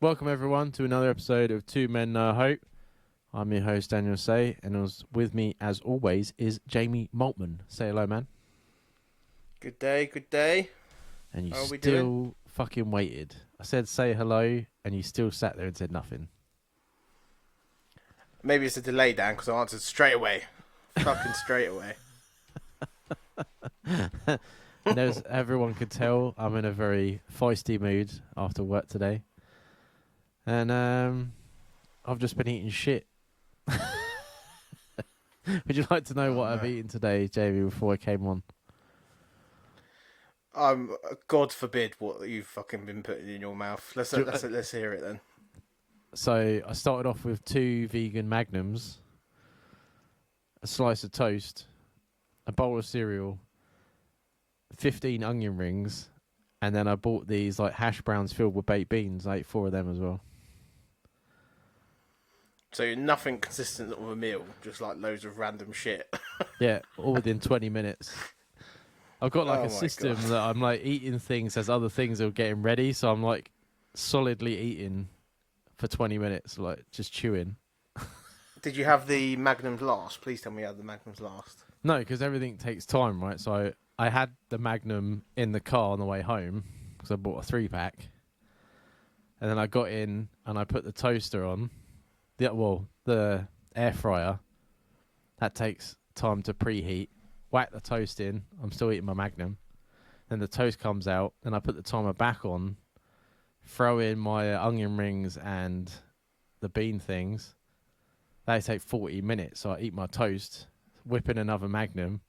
Welcome everyone to another episode of Two Men No Hope. I'm your host Daniel Say, and with me as always is Jamie Maltman. Say hello, man. Good day, good day. And you How are we still doing? fucking waited. I said say hello, and you still sat there and said nothing. Maybe it's a delay, Dan, because I answered straight away. Fucking straight away. And as everyone could tell, I'm in a very feisty mood after work today. And I've just been eating shit. Would you like to know what I've eaten today, Jamie, before I came on? God forbid what you've fucking been putting in your mouth. Let's hear it then. So I started off with 2 vegan Magnums, a slice of toast, a bowl of cereal, 15 onion rings, and then I bought these like hash browns filled with baked beans. I ate 4 of them as well. So nothing consistent with a meal, just like loads of random shit. Yeah, all within 20 minutes. I've got like Oh a my system God. that I'm like eating things as other things are getting ready, so I'm like solidly eating for 20 minutes, like just chewing. Did you have the Magnums last? Please tell me you had the Magnums last. No, because everything takes time, right? So I had the Magnum in the car on the way home because I bought a 3-pack. And then I got in and I put the toaster on. The air fryer. That takes time to preheat. Whack the toast in. I'm still eating my Magnum. Then the toast comes out. Then I put the timer back on. Throw in my onion rings and the bean things. They take 40 minutes. So I eat my toast. Whip in another Magnum.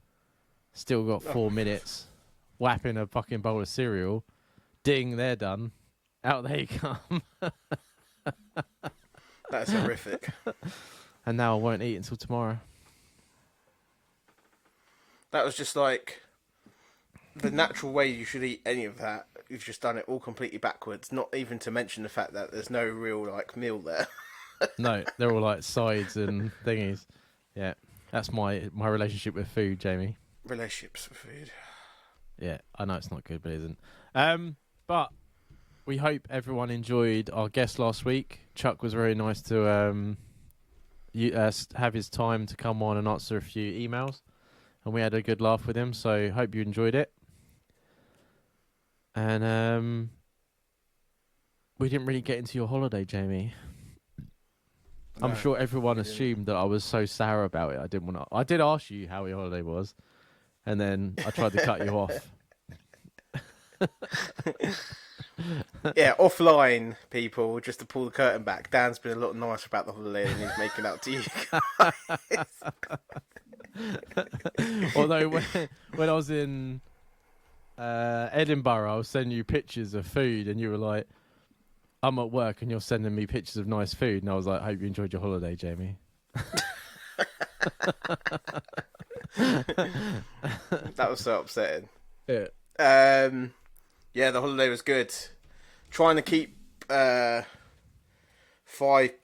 Still got 4 minutes. Whap in a fucking bowl of cereal. Ding, they're done. Out they come. That's horrific. And now I won't eat until tomorrow. That was just like the natural way you should eat any of that. You've just done it all completely backwards. Not even to mention the fact that there's no real like meal there. No, they're all like sides and thingies. Yeah, that's my relationship with food, Jamie. Relationships with food. Yeah, I know it's not good, but it isn't. But we hope everyone enjoyed our guest last week. Chuck was very nice to have his time to come on and answer a few emails, and we had a good laugh with him. So hope you enjoyed it. And we didn't really get into your holiday, Jamie. No, I'm sure everyone we didn't. assumed that I was so sour about it. I didn't want to. I did ask you how your holiday was, and then I tried to cut you off. Yeah, offline, people, just to pull the curtain back. Dan's been a lot nicer about the holiday than he's making out to you guys. Although when I was in Edinburgh, I was sending you pictures of food, and you were like, "I'm at work, and you're sending me pictures of nice food," and I was like, "Hope you enjoyed your holiday, Jamie." That was so upsetting. Yeah. Yeah, the holiday was good. Trying to keep 5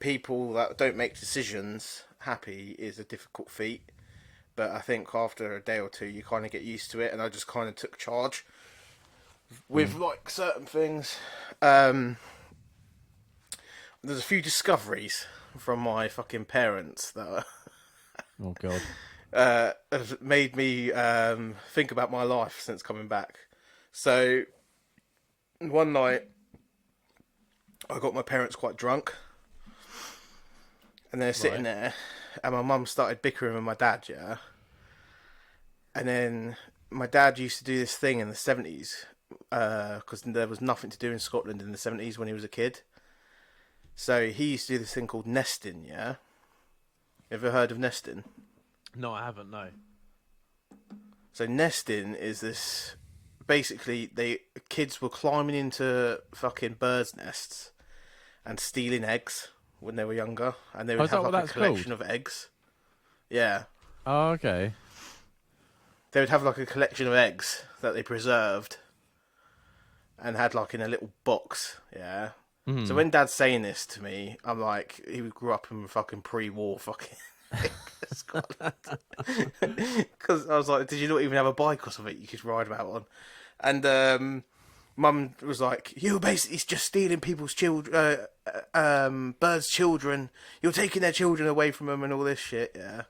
people that don't make decisions happy is a difficult feat. But I think after a day or two, you kind of get used to it, and I just kind of took charge with like certain things. There's a few discoveries from my fucking parents that Oh God. have made me think about my life since coming back. So one night, I got my parents quite drunk, and they're sitting there, and my mum started bickering with my dad, yeah. And then my dad used to do this thing in the 70s, because there was nothing to do in Scotland in the 70s when he was a kid. So he used to do this thing called nesting, yeah? Ever heard of nesting? No, I haven't. No. So nesting is this... Basically, kids were climbing into fucking birds' nests and stealing eggs when they were younger, and they would have like a collection of eggs. Yeah. Oh, okay. They would have like a collection of eggs that they preserved and had like in a little box, yeah. Mm. So when Dad's saying this to me, I'm like, he grew up in fucking pre-war fucking Scotland. Because I was like, did you not even have a bike or something you could ride about on? And Mum was like, you're basically just stealing people's children, birds' children. You're taking their children away from them and all this shit, yeah.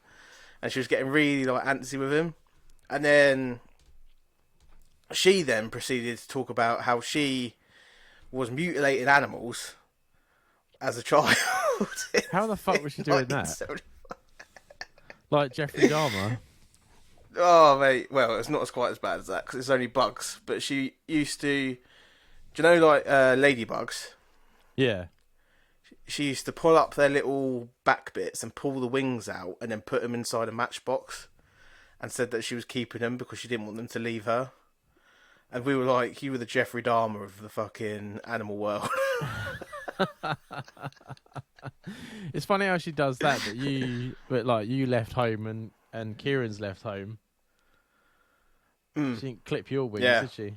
And she was getting really like antsy with him. And then she then proceeded to talk about how she was mutilating animals as a child. How the fuck was she doing that? 1975. Like Jeffrey Dahmer? Oh, mate. Well, it's not as quite as bad as that because it's only bugs. But she used to, do you know, like ladybugs? Yeah. She used to pull up their little back bits and pull the wings out and then put them inside a matchbox, and said that she was keeping them because she didn't want them to leave her. And we were like, you were the Jeffrey Dahmer of the fucking animal world. It's funny how she does that, but like you left home and Kieran's left home. She didn't clip your wings, Yeah. did she?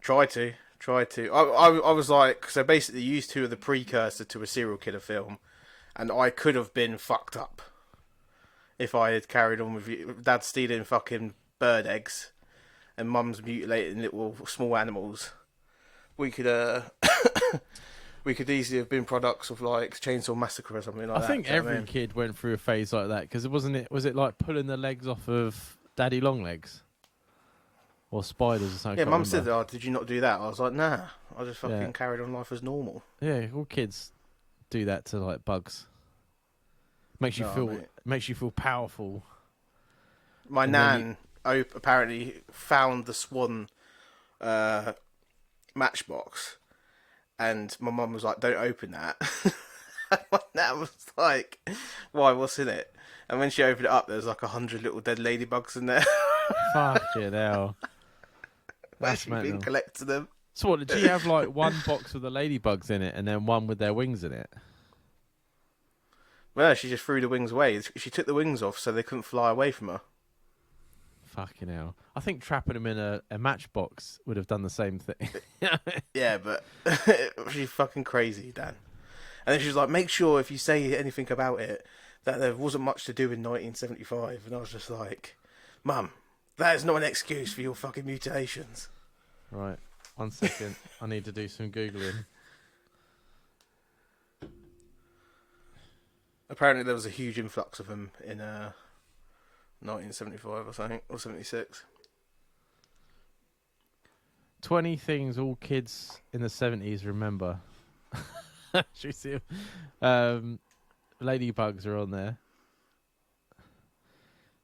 Try to. I was like, so basically, you two are the precursor to a serial killer film, and I could have been fucked up if I had carried on with you. Dad stealing fucking bird eggs, and Mum's mutilating little small animals. We could we could easily have been products of like Chainsaw Massacre or something like that. I think do you know what every I mean? kid went through a phase like that because was it like pulling the legs off of Daddy Longlegs or spiders or something? Yeah, I can't Mum remember. said, "Oh, did you not do that?" I was like, "Nah, I just fucking Yeah. carried on life as normal." Yeah, all kids do that to like bugs. Makes you No, mate. makes you feel powerful. My And then nan apparently found the Swan matchbox, and my mum was like, "Don't open that." My nan was like, "Why? What's in it?" And when she opened it up, there was like 100 little dead ladybugs in there. Fuck you hell. That's She'd been mental. collecting them. So what, did you have like one box with the ladybugs in it and then one with their wings in it? Well, no, she just threw the wings away. She took the wings off so they couldn't fly away from her. Fucking hell. I think trapping them in a matchbox would have done the same thing. Yeah, but she's fucking crazy, Dan. And then she was like, "Make sure if you say anything about it that there wasn't much to do in 1975." And I was just like, "Mum, that is not an excuse for your fucking mutilations." Right. 1 second. I need to do some Googling. Apparently, there was a huge influx of them in 1975 or something, or 76. 20 things all kids in the 70s remember. Should we see 'em? Ladybugs are on there.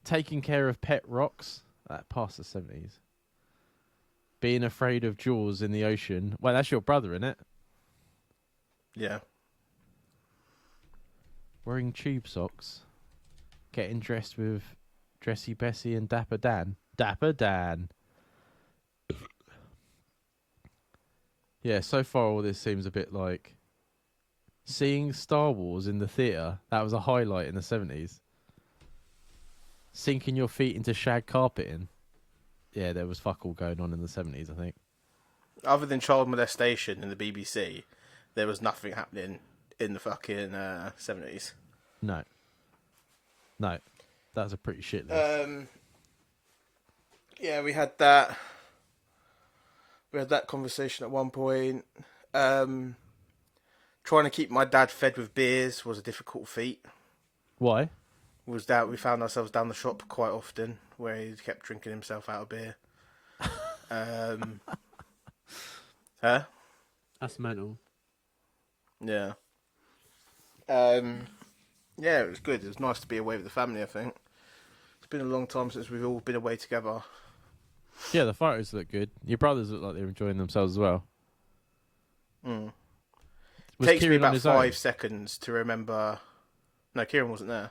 Taking care of pet rocks. That past the 70s. Being afraid of jaws in the ocean. Well, that's your brother, isn't it? Yeah. Wearing tube socks. Getting dressed with Dressy Bessie and Dapper Dan. Dapper Dan. Yeah, so far all this seems a bit like seeing Star Wars in the theatre. That was a highlight in the 70s. Sinking your feet into shag carpeting. Yeah, there was fuck all going on in the 70s, I think. Other than child molestation in the BBC, there was nothing happening in the fucking 70s. No. That was a pretty shit list. Yeah, we had that. We had that conversation at one point. Trying to keep my dad fed with beers was a difficult feat. Why? Was that we found ourselves down the shop quite often, where he kept drinking himself out of beer. Huh? That's mental. Yeah. Yeah, it was good. It was nice to be away with the family, I think. It's been a long time since we've all been away together. Yeah, the photos look good. Your brothers look like they're enjoying themselves as well. Mm. Was Takes me Kieran on about his 5 own? seconds to remember. No, Kieran wasn't there.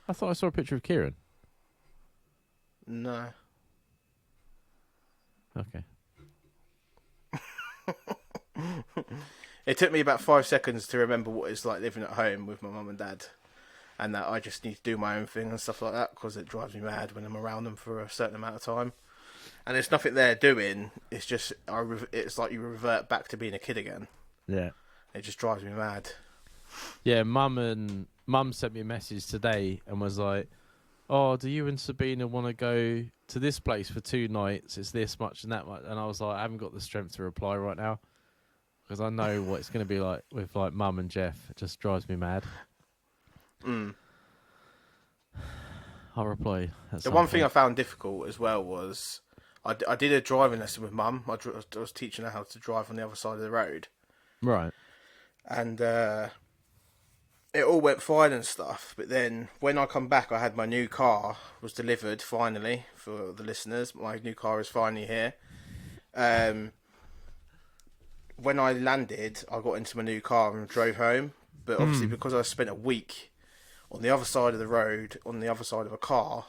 I thought I saw a picture of Kieran. No. Okay. It took me about 5 seconds to remember what it's like living at home with my mum and dad, and that I just need to do my own thing and stuff like that because it drives me mad when I'm around them for a certain amount of time. And there's nothing they're doing. It's just it's like you revert back to being a kid again. Yeah. It just drives me mad. Yeah, Mum and Mum sent me a message today and was like, "Oh, do you and Sabina want to go to this place for 2 nights? It's this much and that much." And I was like, I haven't got the strength to reply right now because I know what it's going to be like with like Mum and Jeff. It just drives me mad. Mm. I'll reply. The one thing I found difficult as well was I did a driving lesson with Mum. I was teaching her how to drive on the other side of the road. Right. And it all went fine and stuff. But then when I come back, I had my new car was delivered finally for the listeners. My new car is finally here. When I landed, I got into my new car and drove home. But obviously, because I spent a week on the other side of the road, on the other side of a car,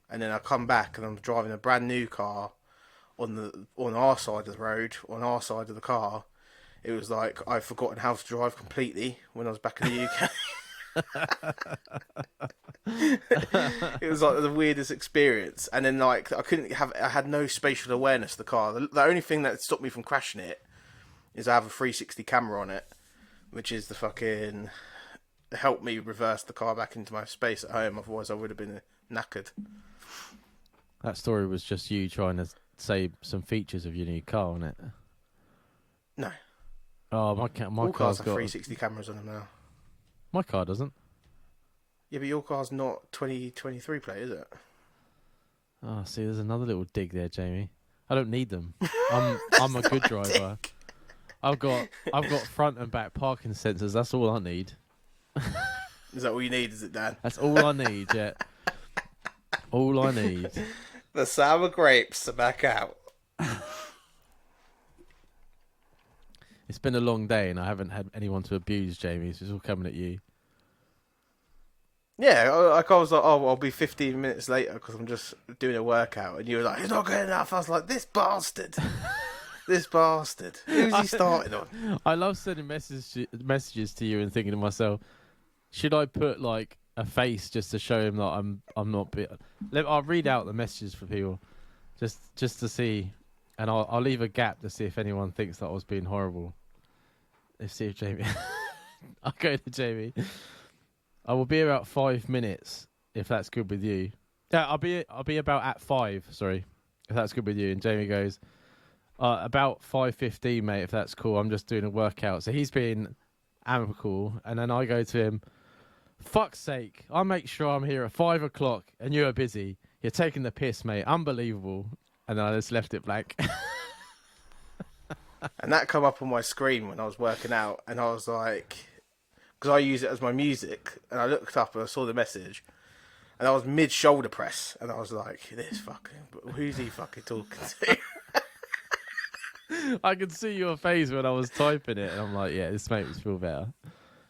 and then I come back and I'm driving a brand new car on our side of the road, on our side of the car. It was like I'd forgotten how to drive completely when I was back in the UK. It was like the weirdest experience. And then like I had no spatial awareness of the car. The only thing that stopped me from crashing it is I have a 360 camera on it, which is the fucking help me reverse the car back into my space at home. Otherwise I would have been knackered. That story was just you trying to say some features of your new car, wasn't it? No. Oh, my All cars car's have got 360 cameras on them now. My car doesn't. Yeah, but your car's not 2023 plate, is it? Oh, see, there's another little dig there, Jamie. I don't need them. I'm a good driver. I've got front and back parking sensors. That's all I need. Is that all you need, is it, Dan? That's all I need, yeah. All I need. The sour grapes are back out. It's been a long day and I haven't had anyone to abuse, Jamie, so it's all coming at you. Yeah, I was like, oh, I'll be 15 minutes later because I'm just doing a workout. And you were like, it's not good enough. I was like, this bastard. This bastard. Who's he starting on? I love sending messages to you and thinking to myself, should I put like a face just to show him that I'm not... I'll read out the messages for people just to see, and I'll leave a gap to see if anyone thinks that I was being horrible. Let's see if Jamie... I'll go to Jamie. I will be about 5 minutes, if that's good with you. Yeah, I'll be about at 5, sorry, if that's good with you. And Jamie goes, about 5:15, mate, if that's cool. I'm just doing a workout. So he's being amicable, and then I go to him, fuck's sake, I'll make sure I'm here at 5 o'clock, and you're busy. You're taking the piss, mate. Unbelievable. And then I just left it blank. And that come up on my screen when I was working out, and I was like... Because I use it as my music, and I looked up and I saw the message, and I was mid-shoulder press, and I was like, who's he fucking talking to? I could see your face when I was typing it, and I'm like, yeah, this makes me feel better.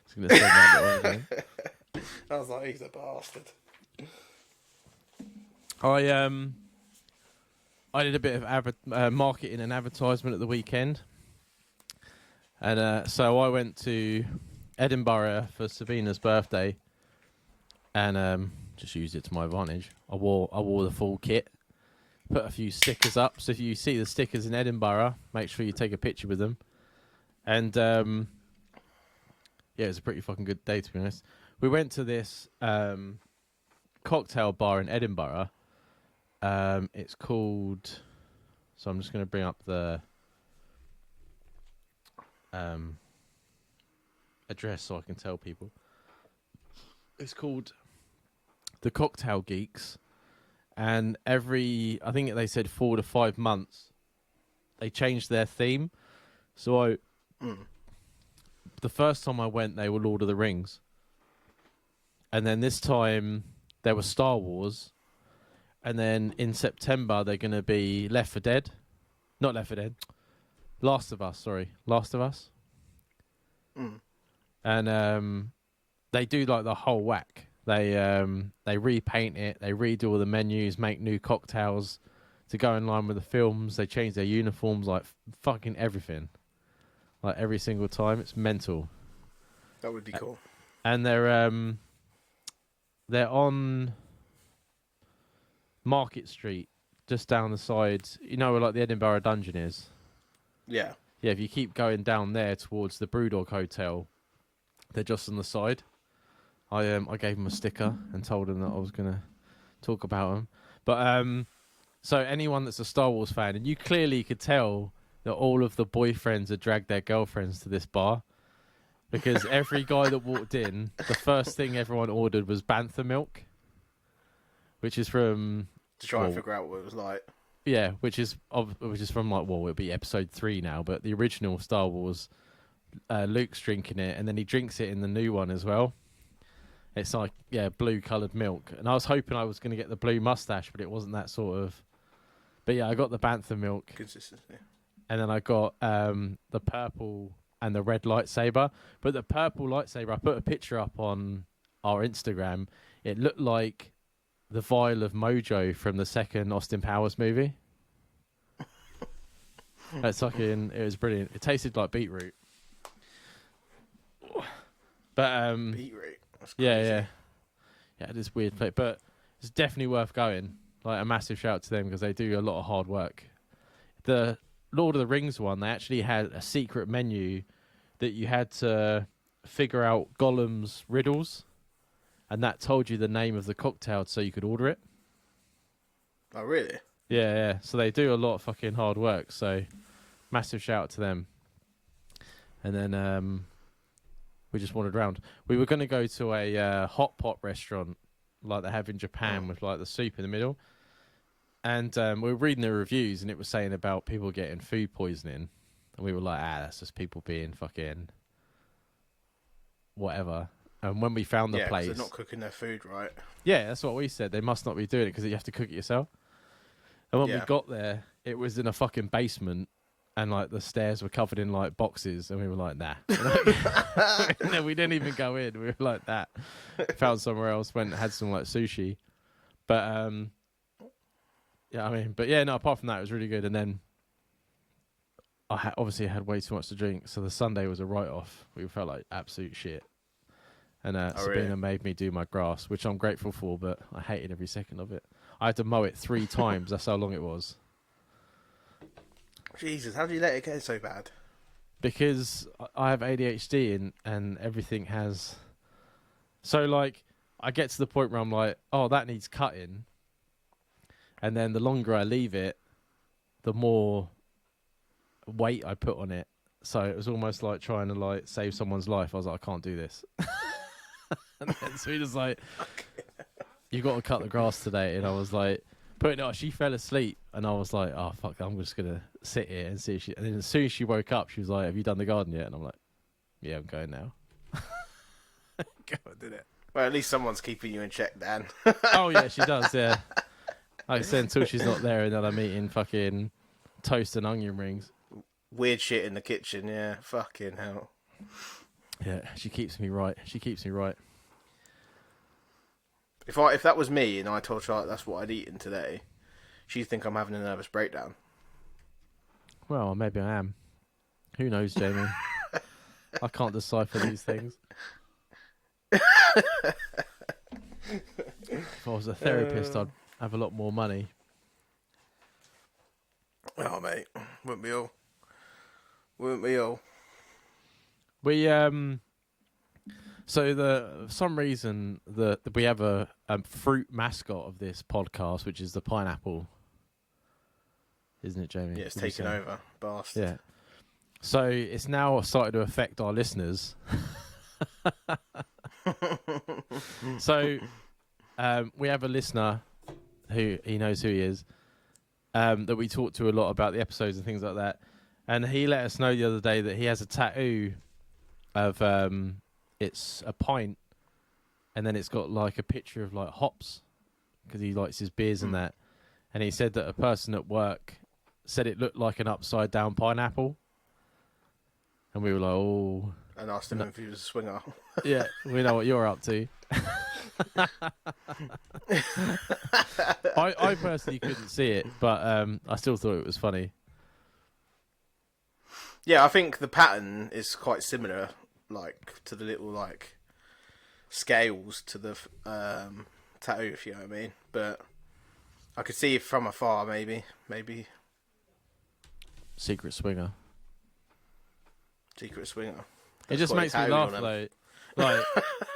Just gonna send that little I was like, he's a bastard. I did a bit of marketing and advertisement at the weekend, and so I went to Edinburgh for Sabina's birthday, and just used it to my advantage. I wore the full kit, put a few stickers up. So if you see the stickers in Edinburgh, make sure you take a picture with them. And yeah, it was a pretty fucking good day, to be honest. We went to this cocktail bar in Edinburgh. It's called... So I'm just going to bring up the address so I can tell people. It's called the Cocktail Geeks, and I think they said 4 to 5 months, they changed their theme. So the first time I went, they were Lord of the Rings, and then this time there was Star Wars, and then in September they're going to be Last of Us. And they do like the whole whack. They repaint it, they redo all the menus, make new cocktails to go in line with the films. They change their uniforms, like fucking everything, like every single time. It's mental. That would be cool. And they're on Market Street, just down the side. You know where like the Edinburgh Dungeon is? Yeah. Yeah, if you keep going down there towards the Brewdog Hotel, They're just on the side. I gave him a sticker and told him that I was gonna talk about them. But so anyone that's a Star Wars fan, and you clearly could tell that all of the boyfriends had dragged their girlfriends to this bar, because every guy that walked in, the first thing everyone ordered was Bantha milk, which is from To try and figure out what it was like. yeah, which is from like, well, it'll be episode 3 now, but the original Star Wars, Luke's drinking it, and then he drinks it in the new one as well. It's like, yeah, blue coloured milk, and I was hoping I was going to get the blue mustache, but it wasn't that sort of. But yeah, I got the Bantha milk, Consistency. and then I got the purple and the red lightsaber. But the purple lightsaber, I put a picture up on our Instagram. It looked like the vial of mojo from the second Austin Powers movie. It's fucking, it was brilliant. It tasted like beetroot. But Beetroot. That's yeah, crazy. yeah, it is weird place, but it's definitely worth going. Like, a massive shout out to them because they do a lot of hard work. The Lord of the Rings one, they actually had a secret menu that you had to figure out Gollum's riddles, and that told you the name of the cocktail so you could order it. Oh, really? Yeah, yeah. So they do a lot of fucking hard work. So massive shout out to them. And then we just wandered around. We were going to go to a hot pot restaurant like they have in Japan with like the soup in the middle. And we were reading the reviews, and it was saying about people getting food poisoning. And we were like, that's just people being fucking whatever. And when we found the 'cause place, they're not cooking their food right. yeah, that's what we said. They must not be doing it because you have to cook it yourself. And when we Yeah. got there, it was in a fucking basement, and like the stairs were covered in like boxes, and we were like, nah. No, we didn't even go in. We were like that. Found somewhere else, went and had some like sushi. But yeah, I mean, but yeah, no. Apart from that, it was really good. And then I obviously had way too much to drink, so the Sunday was a write-off. We felt like absolute shit. And Sabina really? made me do my grass, which I'm grateful for, but I hated every second of it. I had to mow it 3 times. That's how long it was. Jesus, how do you let it get so bad? Because I have ADHD and everything has. So, like, I get to the point where I'm like, oh, that needs cutting. And then the longer I leave it, the more weight I put on it. So it was almost like trying to like save someone's life. I was like, I can't do this. And then Sweden's like, you got to cut the grass today. And I was like, putting it on. She fell asleep. And I was like, oh, fuck, I'm just going to sit here and see if she. And then as soon as she woke up, she was like, have you done the garden yet? And I'm like, yeah, I'm going now. Go and did it. Well, at least someone's keeping you in check, Dan. Oh, yeah, she does, yeah. Like I said, until she's not there, and then I'm eating fucking toast and onion rings. Weird shit in the kitchen, yeah. Fucking hell. Yeah, she keeps me right. She keeps me right. If that was me and I told Charlotte that's what I'd eaten today, she'd think I'm having a nervous breakdown. Well, maybe I am. Who knows, Jamie? I can't decipher these things. If I was a therapist, I'd have a lot more money. Oh, mate. Wouldn't we all? Wouldn't we all? We so for some reason we have a fruit mascot of this podcast, which is the pineapple, isn't it, Jamie? Yeah, it's Would you taken say? over. Bastard. Yeah. So it's now started to affect our listeners. So we have a listener who he knows who he is, that we talk to a lot about the episodes and things like that. And he let us know the other day that he has a tattoo of it's a pint, and then it's got like a picture of like hops because he likes his beers and that. And he said that a person at work said it looked like an upside down pineapple. And we were like, oh, And asked him if he was a swinger. yeah, we know what you're up to. I personally couldn't see it, but I still thought it was funny. Yeah, I think the pattern is quite similar, like to the little like scales to the tattoo, if you know what I mean. But I could see it from afar, maybe Secret swinger. secret swinger. It That's just got a makes me tattoo laugh on him. though. Like,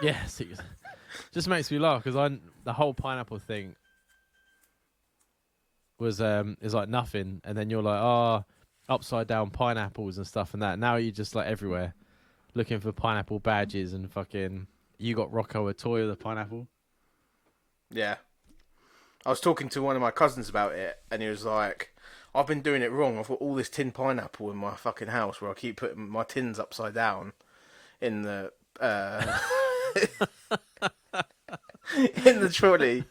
yes, it just makes me laugh because the whole pineapple thing was is like nothing, and then you're like, oh, upside down pineapples and stuff and that. Now you're just like everywhere looking for pineapple badges and fucking. You got Rocco a toy of the pineapple. Yeah. I was talking to one of my cousins about it, and he was like, I've been doing it wrong. I've got all this tin pineapple in my fucking house where I keep putting my tins upside down in the in the trolley,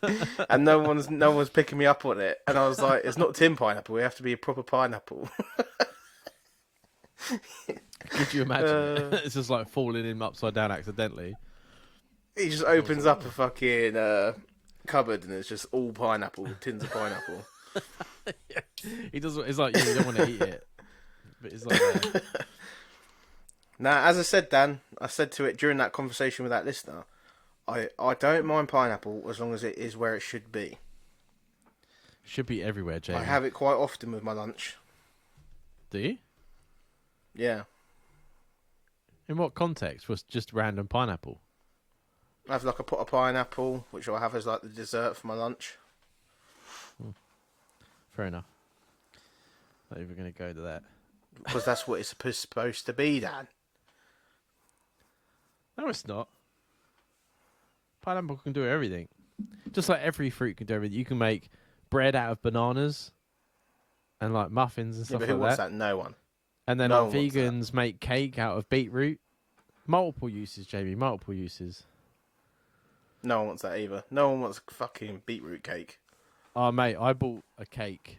and no one's picking me up on it. And I was like, it's not tin pineapple. We have to be a proper pineapple. Could you imagine? It's just like falling in upside down accidentally. He just opens up a fucking cupboard, and it's just all pineapple, tins of pineapple. Yeah. He doesn't. It's like you don't want to eat it, but it's like. Now, as I said, Dan, I said to it during that conversation with that listener, I don't mind pineapple as long as it is where it should be. Should be everywhere, Jamie. I have it quite often with my lunch. Do you? Yeah. In what context? Was just random pineapple? I have like a pot of pineapple, which I'll have as like the dessert for my lunch. Fair enough. Not even going to go to that. Because that's what it's supposed to be, Dan. No, it's not. Pineapple can do everything. Just like every fruit can do everything. You can make bread out of bananas and like muffins and Yeah, stuff but who like wants that. that? No one. And then No like, one wants vegans make cake out of beetroot. Multiple uses, Jamie. Multiple uses. No one wants that either. No one wants fucking beetroot cake. Oh, mate, I bought a cake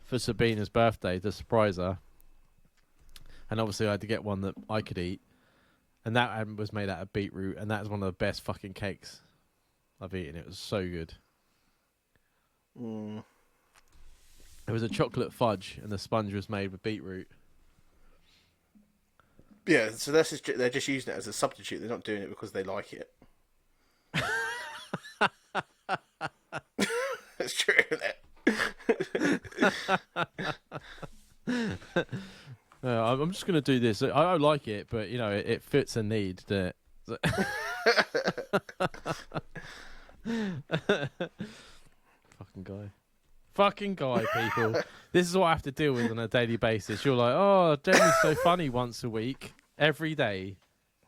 for Sabina's birthday to surprise her. And obviously I had to get one that I could eat. And that was made out of beetroot. And that is one of the best fucking cakes I've eaten. It was so good. Mm. It was a chocolate fudge and the sponge was made with beetroot. Yeah, so they're just using it as a substitute. They're not doing it because they like it. It's true, isn't it? I'm just going to do this. I like it, but, you know, it fits a need that... Fucking guy, people. This is what I have to deal with on a daily basis. You're like, oh, Jamie's so funny once a week. Every day.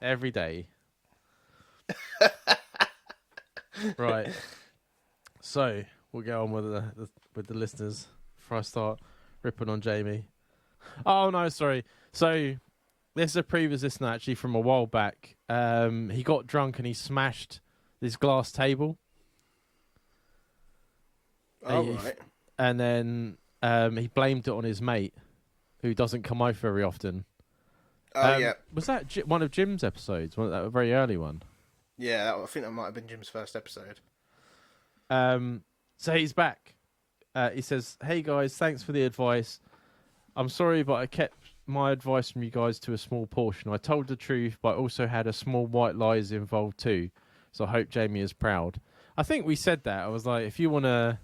Every day. Right. So, we'll go on with the listeners before I start ripping on Jamie. Oh, no, sorry. So, this is a previous listener, actually, from a while back. He got drunk and he smashed this glass table. Oh, right. And then he blamed it on his mate, who doesn't come over very often. Oh, yeah. Was that one of Jim's episodes? A very early one? Yeah, I think that might have been Jim's first episode. So he's back. He says, hey, guys, thanks for the advice. I'm sorry, but I kept my advice from you guys to a small portion. I told the truth, but I also had a small white lies involved too. So I hope Jamie is proud. I think we said that. I was like, if you want to...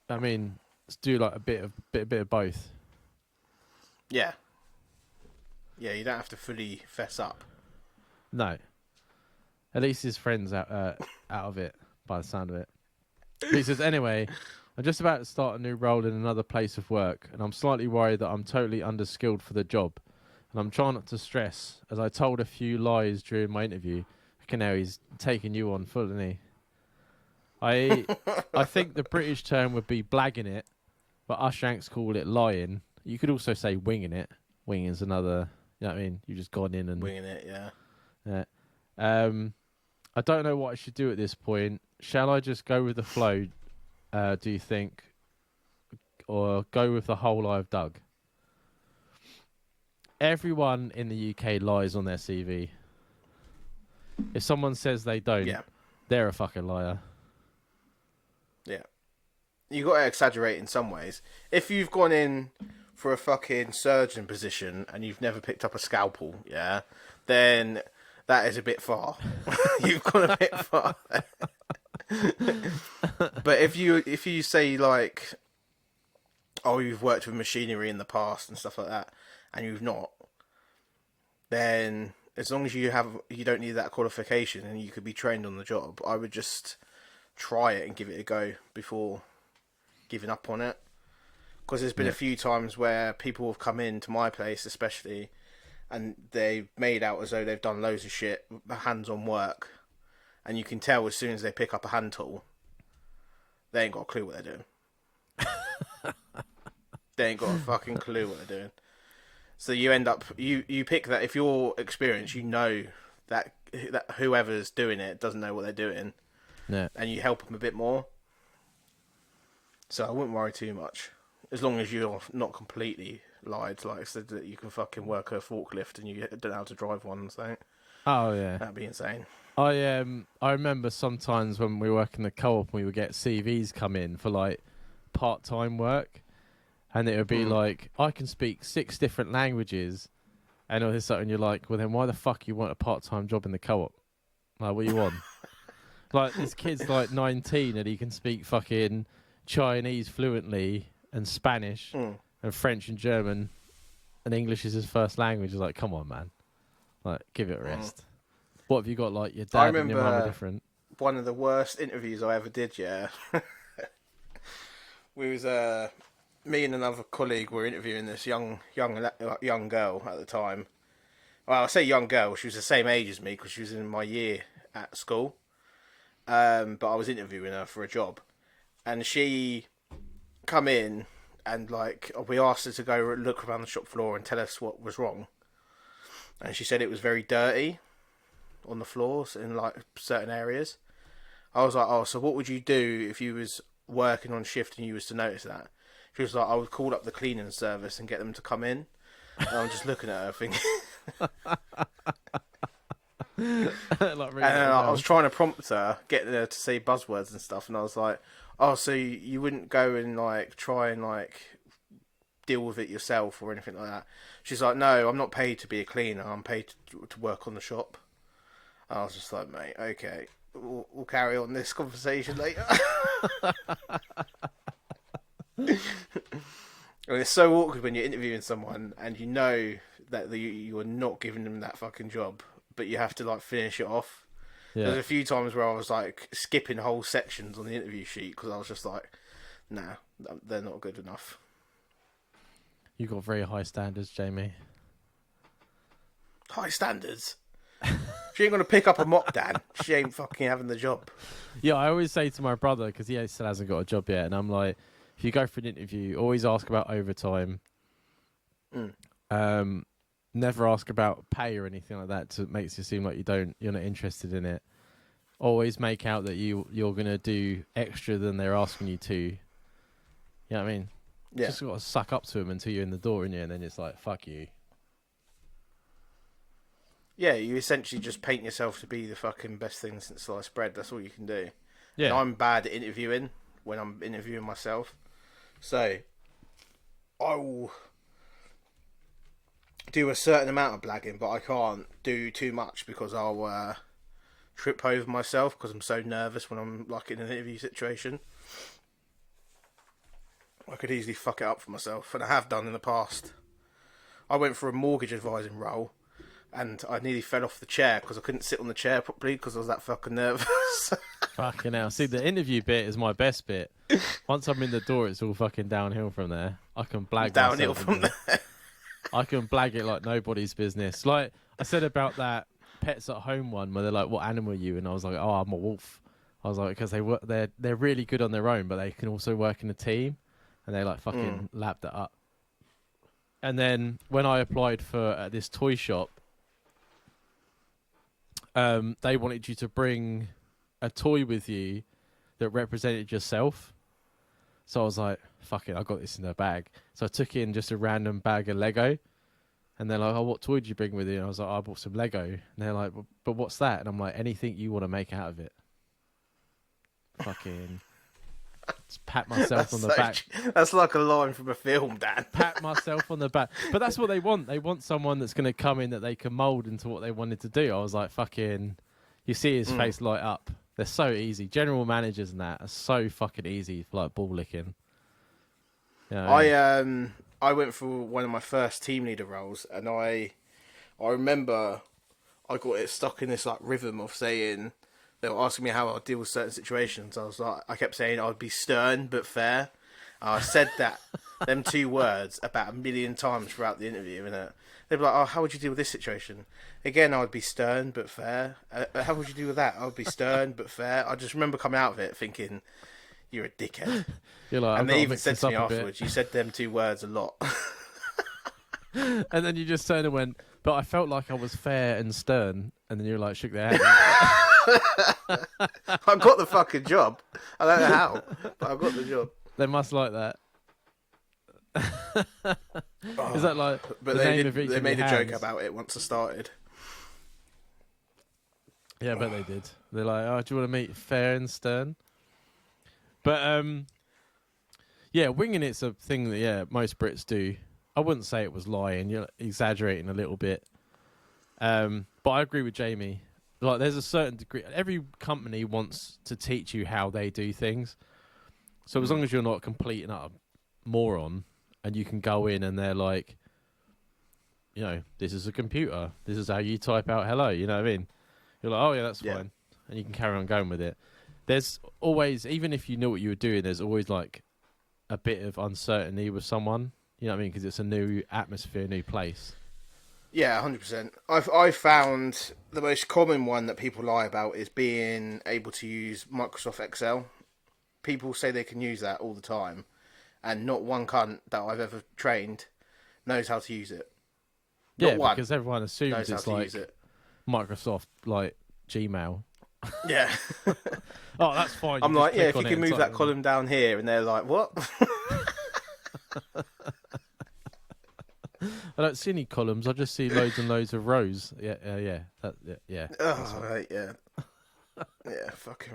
I mean, let's do like a bit of both. Yeah. Yeah, you don't have to fully fess up. No. At least his friend's out of it, by the sound of it. He says, anyway, I'm just about to start a new role in another place of work, and I'm slightly worried that I'm totally underskilled for the job. And I'm trying not to stress, as I told a few lies during my interview. Okay, now he's taking you on full, isn't he? I think the British term would be blagging it, but us Yanks call it lying. You could also say winging it. Winging is another, you know what I mean? You just gone in and... Winging it, yeah. Yeah. I don't know what I should do at this point. Shall I just go with the flow, do you think? Or go with the whole I've dug? Everyone in the UK lies on their CV. If someone says they don't, they're a fucking liar. Yeah. You got to exaggerate in some ways. If you've gone in for a fucking surgeon position and you've never picked up a scalpel, yeah, then that is a bit far. You've gone a bit far. But if you say like, oh, you've worked with machinery in the past and stuff like that, and you've not, then as long as you don't need that qualification and you could be trained on the job, I would just try it and give it a go before giving up on it. Because there's been a few times where people have come into my place, especially, and they've made out as though they've done loads of shit, hands-on work, and you can tell as soon as they pick up a hand tool, they ain't got a clue what they're doing. They ain't got a fucking clue what they're doing. So you end up, you pick that, if you're experienced, you know that whoever's doing it doesn't know what they're doing, and you help them a bit more. So I wouldn't worry too much. As long as you're not completely lied, like I said, that you can fucking work a forklift and you don't know how to drive one, so Oh yeah, that'd be insane. I remember sometimes when we work in the co-op, we would get CVs come in for like part-time work, and it would be like, I can speak 6 different languages, and all this stuff, and you're like, well then why the fuck you want a part-time job in the co-op? Like, what you want? Like, this kid's like 19 and he can speak fucking Chinese fluently and Spanish and French and German, and English is his first language. It's like, come on, man. Like, give it a rest. What have you got? Like, your dad and your mum are different. One of the worst interviews I ever did. Yeah, we was me and another colleague were interviewing this young girl at the time. Well, I say young girl. She was the same age as me because she was in my year at school. But I was interviewing her for a job, and she come in and like we asked her to go look around the shop floor and tell us what was wrong, and she said it was very dirty on the floors in like certain areas. I was like, oh, so what would you do if you was working on shift and you was to notice that? She was like, I would call up the cleaning service and get them to come in. And I'm just looking at her thinking Like, and I was trying to prompt her, getting her to say buzzwords and stuff, and I was like, oh, so you wouldn't go and like try and like deal with it yourself or anything like that? She's like, no, I'm not paid to be a cleaner, I'm paid to work on the shop. And I was just like, mate, okay, we'll carry on this conversation later. And it's so awkward when you're interviewing someone and you know that you're not giving them that fucking job, but you have to like finish it off. Yeah. There's a few times where I was like skipping whole sections on the interview sheet because I was just like, nah, they're not good enough. You got very high standards, Jamie. High standards? She ain't gonna pick up a mop, Dan. She ain't fucking having the job. Yeah, I always say to my brother, because he still hasn't got a job yet, and I'm like, if you go for an interview, always ask about overtime. Never ask about pay or anything like that. It makes it seem like you're not interested in it. Always make out that you're gonna do extra than they're asking you to. You know what I mean? Yeah. Just got to suck up to them until you're in the door, and then it's like, fuck you. Yeah, you essentially just paint yourself to be the fucking best thing since sliced bread. That's all you can do. Yeah. And I'm bad at interviewing when I'm interviewing myself. So, I will do a certain amount of blagging, but I can't do too much because I'll trip over myself because I'm so nervous when I'm like in an interview situation. I could easily fuck it up for myself, and I have done in the past. I went for a mortgage advising role, and I nearly fell off the chair because I couldn't sit on the chair properly because I was that fucking nervous. Fucking hell. See, the interview bit is my best bit. Once I'm in the door, it's all fucking downhill from there. I can blag downhill from there. I can blag it like nobody's business. Like I said about that Pets at Home one where they're like, what animal are you? And I was like, oh, I'm a wolf. I was like, because they're really good on their own, but they can also work in a team. And they like fucking lapped it up. And then when I applied for this toy shop, they wanted you to bring a toy with you that represented yourself. So I was like, fuck it, I got this in a bag. So I took in just a random bag of Lego. And they're like, oh, what toy did you bring with you? And I was like, oh, I bought some Lego. And they're like, but what's that? And I'm like, anything you want to make out of it. Fucking just pat myself on the back. That's like a line from a film, Dan. Pat myself on the back. But that's what they want. They want someone that's going to come in that they can mould into what they wanted to do. I was like, fucking, you see his face light up. They're so easy. General managers and that are so fucking easy for like ball licking. You know, I went for one of my first team leader roles, and I remember I got it stuck in this like rhythm of saying they were asking me how I'd deal with certain situations. I kept saying I'd be stern but fair. I said that them two words about 1,000,000 times throughout the interview, innit? They'd be like, "Oh, how would you deal with this situation?" Again, I would be stern but fair. How would you deal with that? I would be stern but fair. I just remember coming out of it thinking, "You're a dickhead." You're like, And I've got they to even mix said this to me up a bit. afterwards, "You said them two words a lot." And then you just turned and went, but I felt like I was fair and stern. And then you like shook their hand. I got the fucking job. I don't know how, but I got the job. They must like that. Is that like But the name of each they of made your a joke hands? about it once I started. Yeah, I bet they did. They're like, "Oh, do you want to meet fair and stern?" But yeah, winging it's a thing that most Brits do. I wouldn't say it was lying. You're exaggerating a little bit. But I agree with Jamie. Like, there's a certain degree. Every company wants to teach you how they do things. So as long as you're not complete and utter moron, and you can go in and they're like, this is a computer. This is how you type out hello. You know what I mean? You're like, oh yeah, that's Yeah. fine, and you can carry on going with it. There's always, even if you knew what you were doing, there's always like a bit of uncertainty with someone. You know what I mean? Because it's a new atmosphere, new place. Yeah, 100%. I've found the most common one that people lie about is being able to use Microsoft Excel. People say they can use that all the time, and not one cunt that I've ever trained knows how to use it. Not Yeah, one because everyone assumes knows how it's to like use it. Microsoft, like Gmail. Yeah. Oh, that's fine. I'm just like, yeah, click if you on it can and move type that it in. column down here, and they're like, what? I don't see any columns. I just see loads and loads of rows. Yeah. Oh, right, yeah. Yeah, fucking.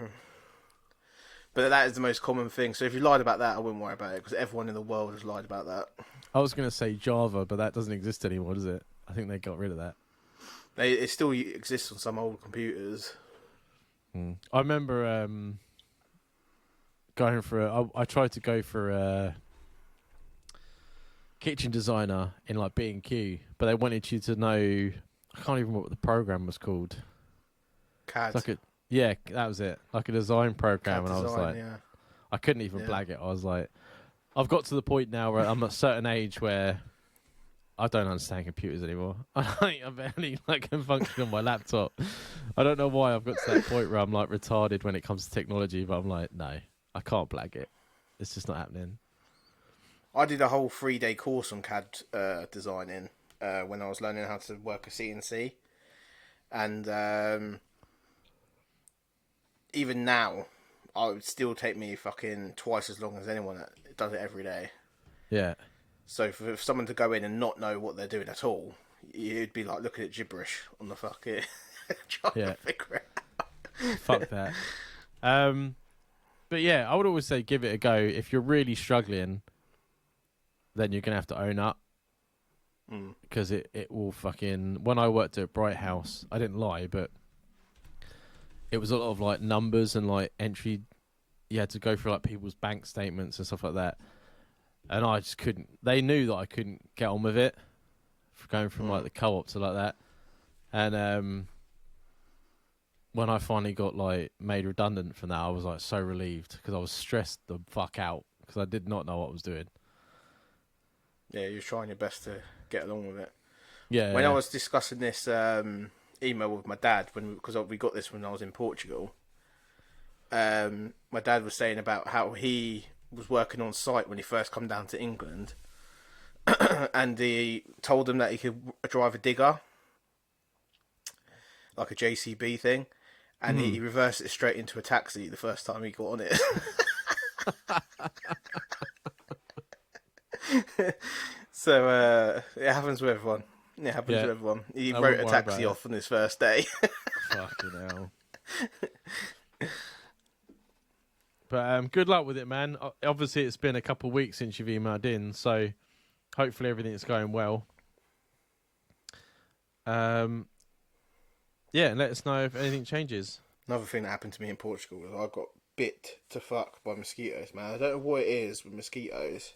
But that is the most common thing. So if you lied about that, I wouldn't worry about it because everyone in the world has lied about that. I was going to say Java, but that doesn't exist anymore, does it? I think they got rid of that. It still exists on some old computers. I remember going for I tried to go for a kitchen designer in like B&Q, but they wanted you to know, I can't even remember what the program was called. CAD. It's like that was it. Like a design program. CAD And I was design, like, yeah. I couldn't even blag it. I was like, I've got to the point now where I'm at a certain age where I don't understand computers anymore. I barely can function on my laptop. I don't know why I've got to that point where I'm like retarded when it comes to technology, but I'm like, no, I can't blag it. It's just not happening. I did a whole 3-day course on CAD designing when I was learning how to work a CNC. And even now, it would still take me fucking twice as long as anyone that does it every day. Yeah. So for someone to go in and not know what they're doing at all, you'd be like looking at gibberish on the fucking trying to figure it out. Fuck that. But yeah, I would always say give it a go. If you're really struggling, then you're gonna have to own up. Because it will fucking. When I worked at Bright House, I didn't lie, but it was a lot of like numbers and like entry. You had to go through like people's bank statements and stuff like that. And I just couldn't. They knew that I couldn't get on with it, for going from like the co-op to like that. And when I finally got like made redundant from that, I was like so relieved because I was stressed the fuck out because I did not know what I was doing. Yeah, you're trying your best to get along with it. Yeah. When I was discussing this email with my dad, because we got this when I was in Portugal, my dad was saying about how he was working on site when he first come down to England, and he told him that he could drive a digger, like a JCB thing, and he reversed it straight into a taxi the first time he got on it. So it happens with everyone. It happens with everyone. He wrote a taxi off on his first day. Fucking hell. But good luck with it, man. Obviously, it's been a couple of weeks since you've emailed in, so hopefully everything's going well. Yeah, and let us know if anything changes. Another thing that happened to me in Portugal was I got bit to fuck by mosquitoes, man. I don't know what it is with mosquitoes,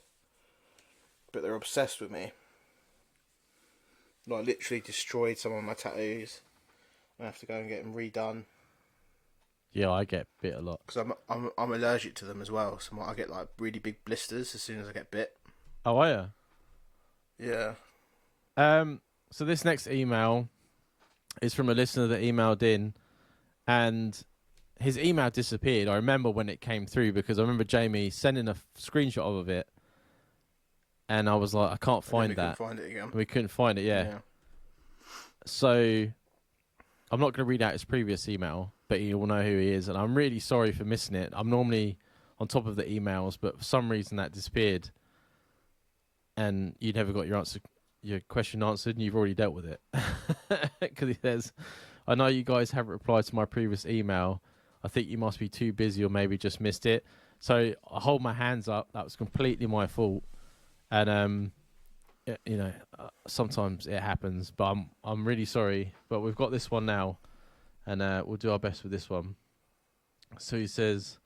but they're obsessed with me. Like, literally destroyed some of my tattoos. I have to go and get them redone Yeah, I get bit a lot. because I'm allergic to them as well. So I get like really big blisters as soon as I get bit. Oh, are you? Yeah. So this next email is from a listener that emailed in, and his email disappeared. I remember when it came through because I remember Jamie sending a screenshot of it, and I was like, I can't find we that. couldn't find it again. We couldn't find it. Yeah. So I'm not going to read out his previous email, but you will know who he is, and I'm really sorry for missing it. I'm normally on top of the emails, but for some reason that disappeared, and you never got your question answered, and you've already dealt with it. Because he says, I know you guys haven't replied to my previous email. I think you must be too busy or maybe just missed it. So I hold my hands up. That was completely my fault. And, sometimes it happens, but I'm really sorry. But we've got this one now, and we'll do our best with this one. So he says,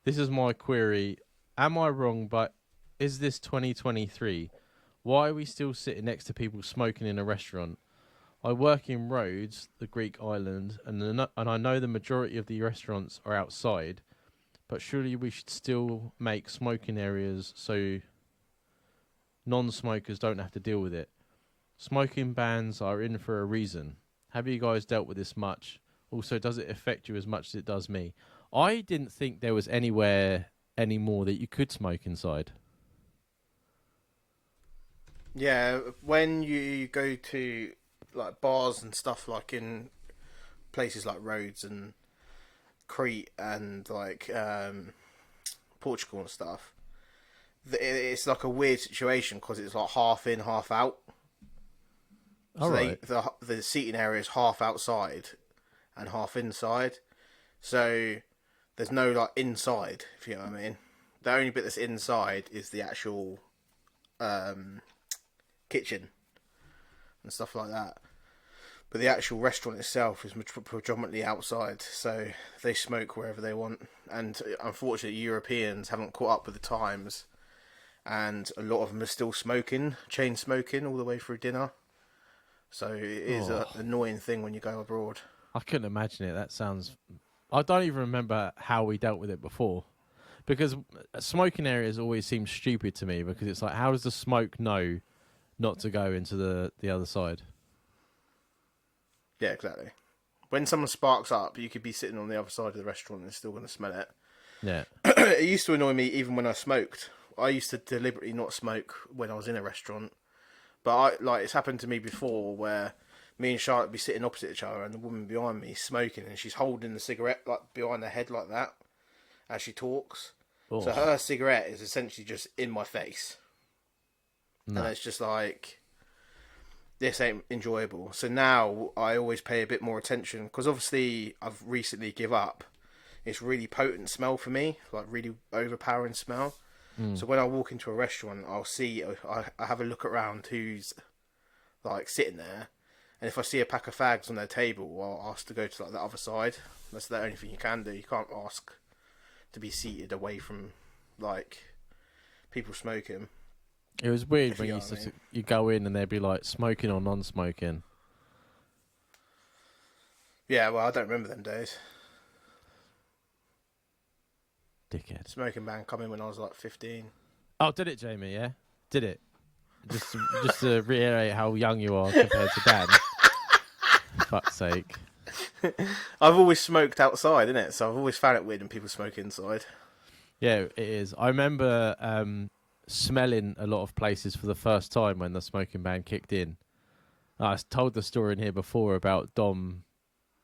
this is my query. Am I wrong, but is this 2023? Why are we still sitting next to people smoking in a restaurant? I work in Rhodes, the Greek island, and I know the majority of the restaurants are outside, but surely we should still make smoking areas so non-smokers don't have to deal with it. Smoking bans are in for a reason. Have you guys dealt with this much? Also, does it affect you as much as it does me? I didn't think there was anywhere anymore that you could smoke inside. Yeah, when you go to like bars and stuff, like in places like Rhodes and Crete and like Portugal and stuff, it's like a weird situation because it's like half in, half out. All right. The seating area is half outside and half inside, so there's no like inside. If you know what I mean. The only bit that's inside is the actual kitchen and stuff like that. But the actual restaurant itself is predominantly outside, so they smoke wherever they want. And unfortunately, Europeans haven't caught up with the times, and a lot of them are still smoking, chain smoking, all the way through dinner. So it is an annoying thing when you go abroad. I couldn't imagine it. That sounds... I don't even remember how we dealt with it before. Because smoking areas always seem stupid to me, because it's like, how does the smoke know not to go into the other side? Yeah, exactly. When someone sparks up, you could be sitting on the other side of the restaurant and still going to smell it. Yeah. It used to annoy me even when I smoked. I used to deliberately not smoke when I was in a restaurant. But it's happened to me before where me and Charlotte would be sitting opposite each other and the woman behind me smoking and she's holding the cigarette like behind her head like that as she talks. Oh. So her cigarette is essentially just in my face. No. And it's just like, this ain't enjoyable. So now I always pay a bit more attention because obviously I've recently give up. It's really potent smell for me, like really overpowering smell. So when I walk into a restaurant, I'll see, I have a look around who's like sitting there, and if I see a pack of fags on their table, I'll ask to go to like the other side. That's the only thing you can do. You can't ask to be seated away from like people smoking. It was weird when you go in and they'd be like smoking or non-smoking. Yeah, well, I don't remember them days. Dickhead. Smoking ban come in when I was like 15. Oh, did it, Jamie? Yeah, did it? Just to reiterate how young you are compared to Dan. Fuck's sake. I've always smoked outside, innit? So I've always found it weird when people smoke inside. Yeah, it is. I remember smelling a lot of places for the first time when the smoking ban kicked in. I told the story in here before about Dom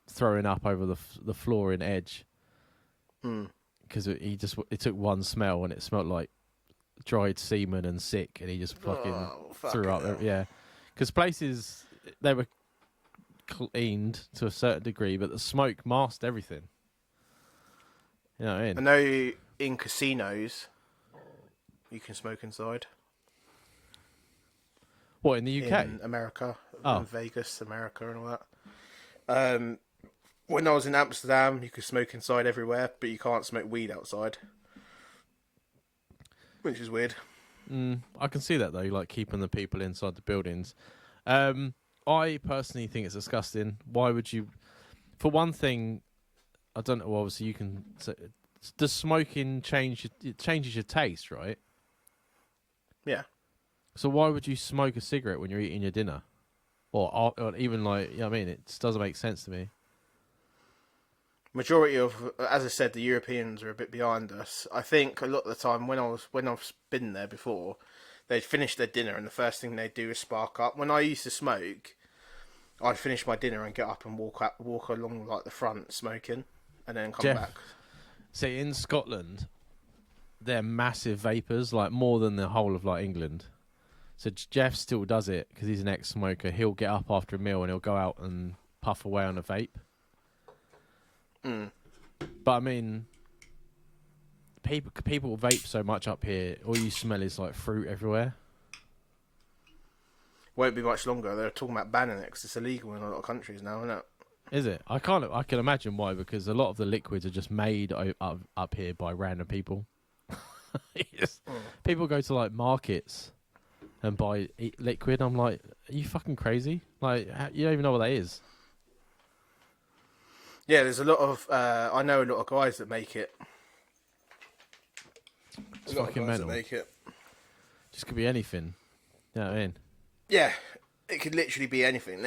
throwing up over the floor in Edge. Because it took one smell and it smelled like dried semen and sick, and he just fucking threw up. Yeah, because places, they were cleaned to a certain degree, but the smoke masked everything. You know what I mean? I know in casinos you can smoke inside. What, in the UK? In America, in Vegas, America, and all that. When I was in Amsterdam, you could smoke inside everywhere, but you can't smoke weed outside, which is weird. I can see that though, like keeping the people inside the buildings. I personally think it's disgusting. Why would you? For one thing, I don't know. Well, obviously, you can. Does smoking change? It changes your taste, right? Yeah. So why would you smoke a cigarette when you're eating your dinner, or even like, you know what I mean? It just doesn't make sense to me. Majority of, as I said, the Europeans are a bit behind us. I think a lot of the time when I've been there before, they'd finish their dinner and the first thing they'd do is spark up. When I used to smoke, I'd finish my dinner and get up and walk along like the front smoking, and then come Jeff, back. see, in Scotland, they're massive vapors, like more than the whole of like England. So Jeff still does it because he's an ex-smoker. He'll get up after a meal and he'll go out and puff away on a vape. Mm. But I mean, people vape so much up here. All you smell is like fruit everywhere. Won't be much longer. They're talking about banning it because it's illegal in a lot of countries now, isn't it? Is it? I can imagine why, because a lot of the liquids are just made up here by random people. People go to like markets and buy liquid. I'm like, are you fucking crazy? Like, you don't even know what that is. Yeah, there's a lot of. I know a lot of guys that make it. It's fucking mental. Make it. Just could be anything. You know what I mean? Yeah, it could literally be anything.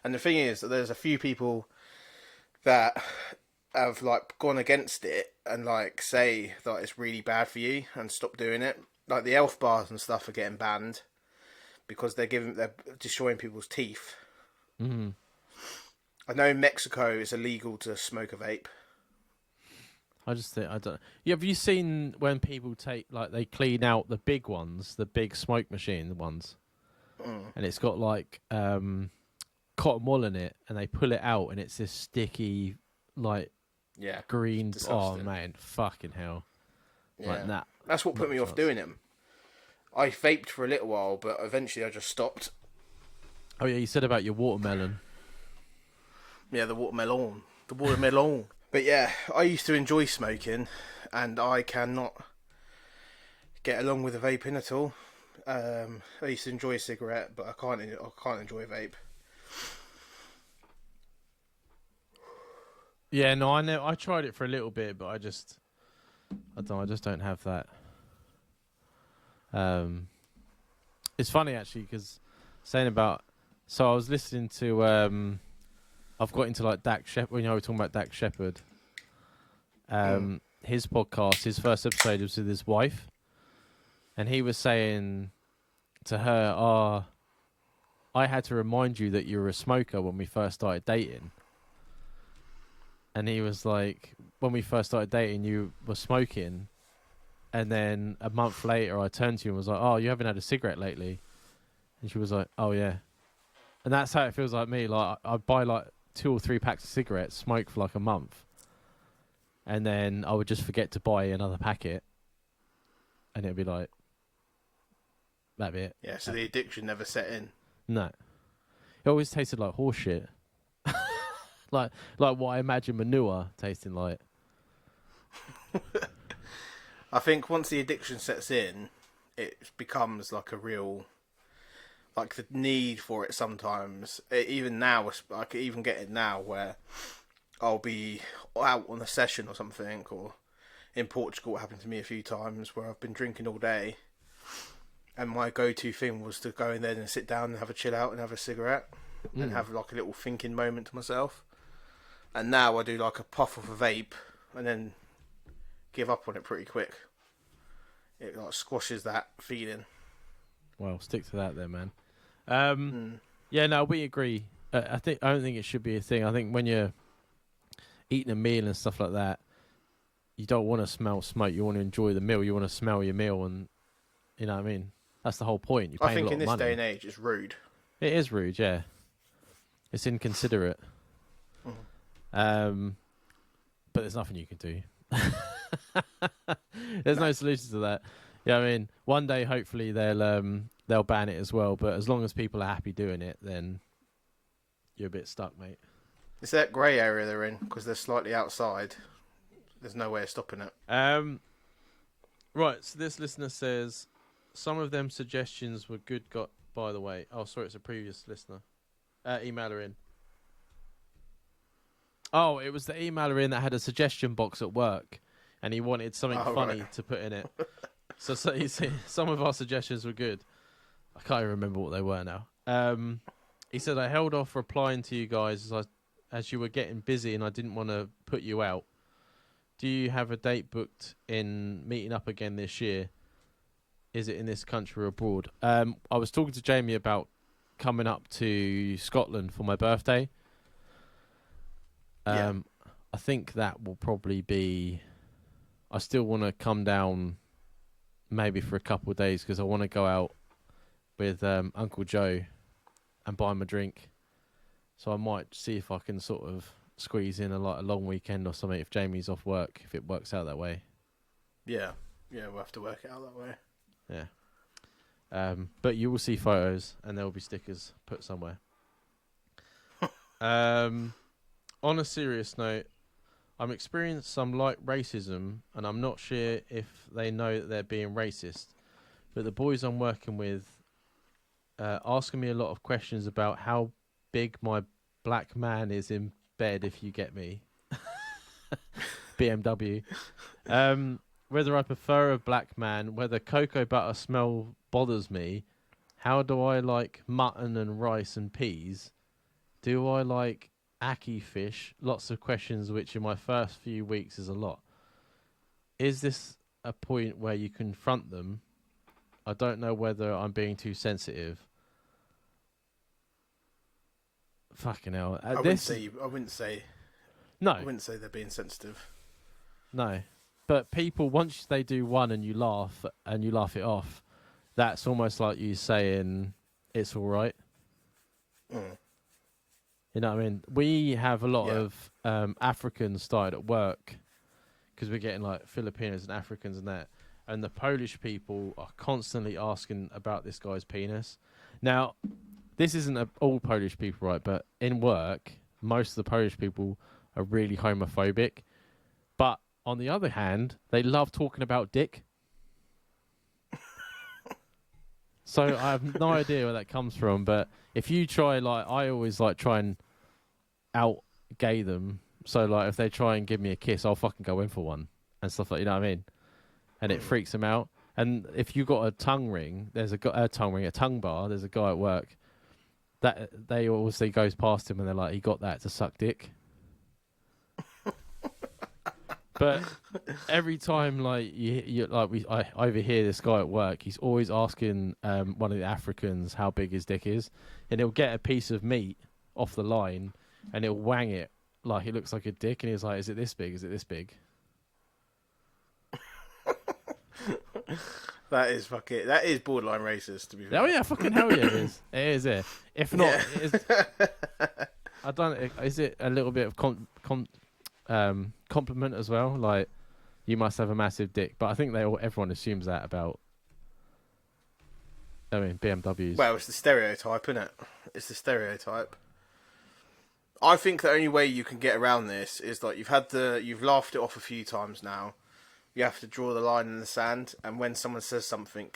And the thing is that there's a few people that have like gone against it and like say that it's really bad for you and stop doing it. Like the elf bars and stuff are getting banned because they're destroying people's teeth. Mm-hmm. I know in Mexico it's illegal to smoke a vape. I just think I don't. Yeah, have you seen when people take like they clean out the big ones, the big smoke machine ones, and it's got like cotton wool in it, and they pull it out, and it's this sticky like green. Oh man, fucking hell! Yeah, like that. That's what put me off doing them. I vaped for a little while, but eventually I just stopped. Oh yeah, you said about your watermelon. Yeah, the watermelon. But yeah, I used to enjoy smoking, and I cannot get along with the vaping at all. I used to enjoy a cigarette, but I can't enjoy a vape. Yeah, no, I know. I tried it for a little bit, but I just don't have that. It's funny actually because saying about. So I was listening to. I've got into like Dak Shepard. You know, we're talking about Dak Shepard. His podcast, his first episode was with his wife, and he was saying to her, I had to remind you that you were a smoker when we first started dating. And he was like, when we first started dating, you were smoking. And then a month later, I turned to you and was like, oh, you haven't had a cigarette lately. And she was like, oh, yeah. And that's how it feels like me. Like, I buy like 2 or 3 packs of cigarettes, smoke for like a month. And then I would just forget to buy another packet. And it'd be like, that'd be it. Yeah, so the addiction never set in. No. It always tasted like horse shit. like what I imagine manure tasting like. I think once the addiction sets in, it becomes like a real, like the need for it sometimes. Even now, I could even get it now where I'll be out on a session or something, or in Portugal it happened to me a few times where I've been drinking all day and my go-to thing was to go in there and sit down and have a chill out and have a cigarette and have like a little thinking moment to myself. And now I do like a puff of a vape and then give up on it pretty quick. It like squashes that feeling. Well, stick to that then, man. Yeah, no, we agree. I don't think it should be a thing. I think when you're eating a meal and stuff like that, you don't want to smell smoke. You want to enjoy the meal. You want to smell your meal, and you know what I mean. That's the whole point. You're paying I think a lot in this of money. day and age, it's rude. It is rude, yeah. It's inconsiderate. But there's nothing you can do. There's no solution to that. Yeah, I mean, one day hopefully they'll ban it as well. But as long as people are happy doing it, then you're a bit stuck, mate. It's that grey area they're in because they're slightly outside. There's no way of stopping it. Right. So this listener says some of them suggestions were good. Got by the way. Oh, sorry, it's a previous listener. Emailer in. Oh, it was the emailer in that had a suggestion box at work, and he wanted something Oh, funny right. to put in it. So you see, some of our suggestions were good. I can't even remember what they were now. He said I held off replying to you guys as you were getting busy, and I didn't want to put you out. Do you have a date booked in meeting up again this year? Is it in this country or abroad? I was talking to Jamie about coming up to Scotland for my birthday. Yeah. I think that will probably be. I still want to come down, maybe for a couple of days, because I want to go out with Uncle Joe and buy him a drink. So I might see if I can sort of squeeze in a long weekend or something if Jamie's off work, if it works out that way. Yeah. Yeah, we'll have to work it out that way. Yeah. But you will see photos and there will be stickers put somewhere. On a serious note, I'm experiencing some light racism and I'm not sure if they know that they're being racist. But the boys I'm working with asking me a lot of questions about how big my black man is in bed, if you get me. BMW. Whether I prefer a black man, whether cocoa butter smell bothers me, how do I like mutton and rice and peas? Do I like ackee fish? Lots of questions which in my first few weeks is a lot. Is this a point where you confront them? I don't know whether I'm being too sensitive. Fucking hell. I wouldn't say No. they're being sensitive. No. But people, once they do one and you laugh it off, that's almost like you saying it's all right. Mm. You know what I mean? We have a lot Yeah. of Africans started at work because we're getting like Filipinos and Africans and that. And the Polish people are constantly asking about this guy's penis. Now, this isn't all Polish people, right? But in work, most of the Polish people are really homophobic. But on the other hand, they love talking about dick. So I have no idea where that comes from. But if you try, like, I always like try and out gay them. So like, if they try and give me a kiss, I'll fucking go in for one and stuff like, you know what I mean? And it freaks them out. And if you got a tongue ring, there's a tongue bar. There's a guy at work that they always say goes past him and they're like, he got that to suck dick. But every time, like I overhear this guy at work, he's always asking one of the Africans how big his dick is, and he'll get a piece of meat off the line and he'll wang it like it looks like a dick, and he's like, "Is it this big? Is it this big?" That is borderline racist, to be fair. Oh yeah, fucking hell yeah, it is. It is. Yeah. If not, Yeah. it is, I don't. Is it a little bit of compliment as well? Like, you must have a massive dick, but I think everyone assumes that about. I mean, BMWs. Well, it's the stereotype, isn't it? It's the stereotype. I think the only way you can get around this is like you've laughed it off a few times now. You have to draw the line in the sand, and when someone says something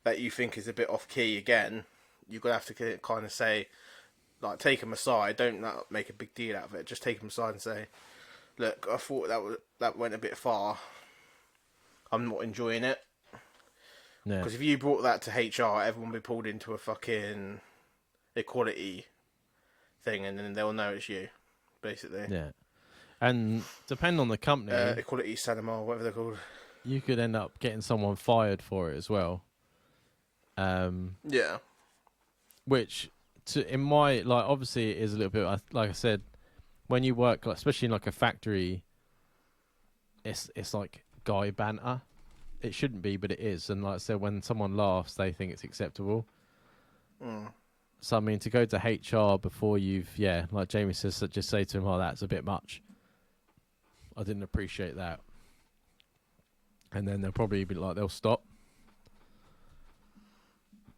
that you think is a bit off key again, you're gonna have to kind of say, like, take them aside. Don't make a big deal out of it. Just take them aside and say, "Look, I thought that went a bit far. I'm not enjoying it." Yeah. Because if you brought that to HR, everyone would be pulled into a fucking equality thing, and then they'll know it's you, basically. Yeah. And depending on the company, Equality Cinema, whatever they're called. you could end up getting someone fired for it as well. Yeah. Which, in my, like, obviously it is a little bit, like I said, when you work, like, especially in like a factory, it's like guy banter. It shouldn't be, but it is. And like I said, when someone laughs, they think it's acceptable. So I mean, to go to HR before like Jamie says, just say to him, "Oh, that's a bit much. I didn't appreciate that." And then they'll probably be like, they'll stop.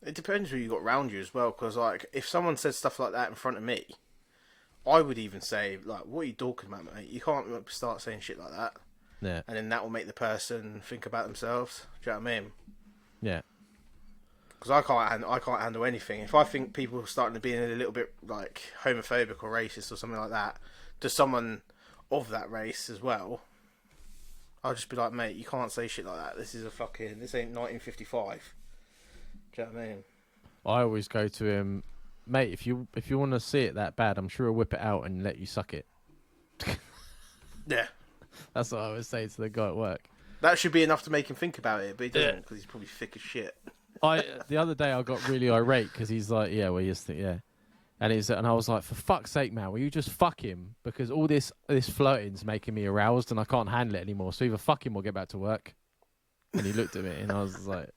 It depends who you got around you as well, because like if someone said stuff like that in front of me, I would even say, like, "What are you talking about, mate? You can't start saying shit like that." Yeah. And then that will make the person think about themselves. Do you know what I mean? Yeah. Because I can't handle anything. If I think people are starting to be a little bit like homophobic or racist or something like that, to someone of that race as well, I'll just be like, mate, you can't say shit like that. This ain't 1955. Do you know what I mean? I always go to him, mate. If you want to see it that bad, I'm sure I'll whip it out and let you suck it. Yeah. That's what I always say to the guy at work. That should be enough to make him think about it, but he doesn't because he's probably thick as shit. The other day I got really irate because he's like, yeah, well, yeah. And I was like, for fuck's sake, man, will you just fuck him? Because all this flirting's making me aroused and I can't handle it anymore. So either fuck him or get back to work. And he looked at me and I was like...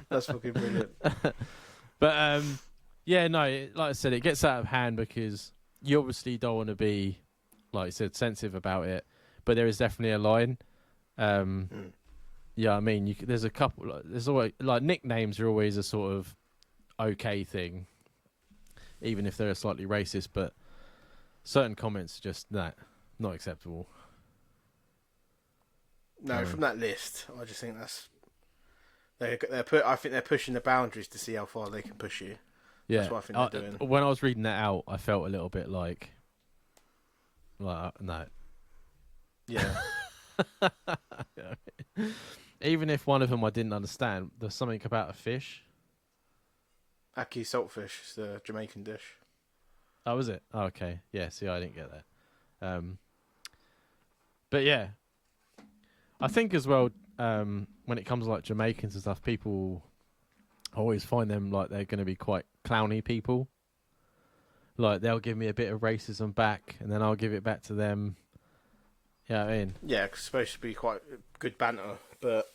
That's fucking brilliant. But, yeah, no, like I said, it gets out of hand because you obviously don't want to be, like I said, sensitive about it. But there is definitely a line. Yeah, I mean, there's a couple. There's always like nicknames are always a sort of okay thing, even if they're slightly racist. But certain comments are just not acceptable. No, from that list, I just think that's I think they're pushing the boundaries to see how far they can push you. Yeah, that's what I think they're doing. When I was reading that out, I felt a little bit like no. Yeah. Even if one of them I didn't understand, there's something about a fish. Ackee saltfish is the Jamaican dish. Oh, was it? Oh, okay. Yeah, see, I didn't get that. But yeah, I think as well, when it comes to like Jamaicans and stuff, people always find them like they're going to be quite clowny people. Like they'll give me a bit of racism back, and then I'll give it back to them. Yeah, I mean, yeah, 'cause it's supposed to be quite good banter, but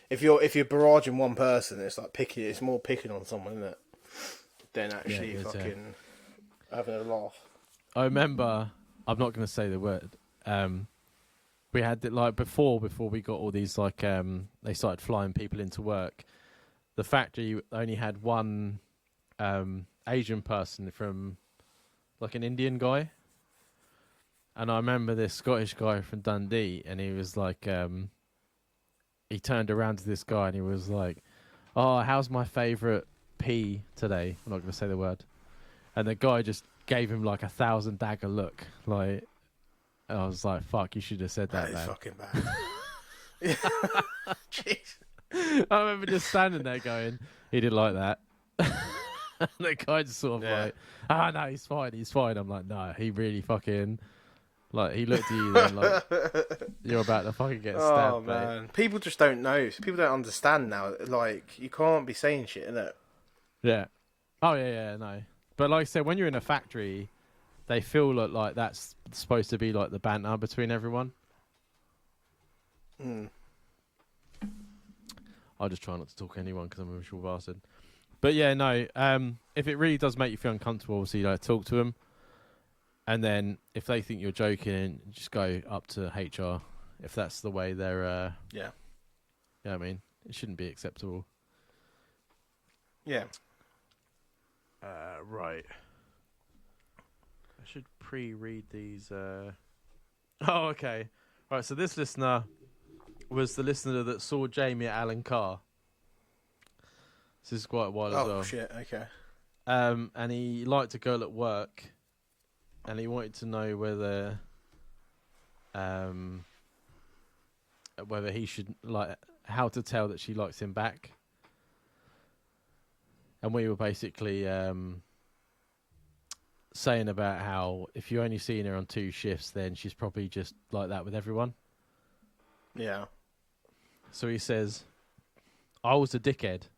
if you're barraging one person, it's like it's more picking on someone, isn't it? Than actually fucking having a laugh. I remember, I'm not going to say the word. We had it like before we got all these like they started flying people into work. The factory only had one Asian person from like an Indian guy. And I remember this Scottish guy from Dundee, and he was like, he turned around to this guy and he was like, oh, how's my favourite pea today? I'm not going to say the word. And the guy just gave him like 1,000 dagger look. Like, and I was like, fuck, you should have said that, That is man. fucking bad. Jeez. I remember just standing there going, he didn't like that. And the guy just sort of like, no, he's fine. I'm like, no, he really fucking... Like, he looked at you then like, you're about to fucking get stabbed, Oh, man. Mate. People just don't know. People don't understand now. Like, you can't be saying shit, innit? Yeah. Oh, yeah, no. But like I said, when you're in a factory, they feel like that's supposed to be like the banter between everyone. I'll just try not to talk to anyone because I'm a miserable bastard. But yeah, no. If it really does make you feel uncomfortable, obviously, like, talk to them. And then if they think you're joking, just go up to HR. If that's the way they're... Yeah. Yeah, I mean, it shouldn't be acceptable. Yeah. Right. I should pre-read these... Oh, okay. Right, so this listener was the listener that saw Jamie at Alan Carr. This is quite a while as well. Oh, shit, okay. And he liked a girl at work... And he wanted to know whether he should like how to tell that she likes him back. And we were basically saying about how if you're only seeing her on 2 shifts, then she's probably just like that with everyone. Yeah. So he says, I was a dickhead.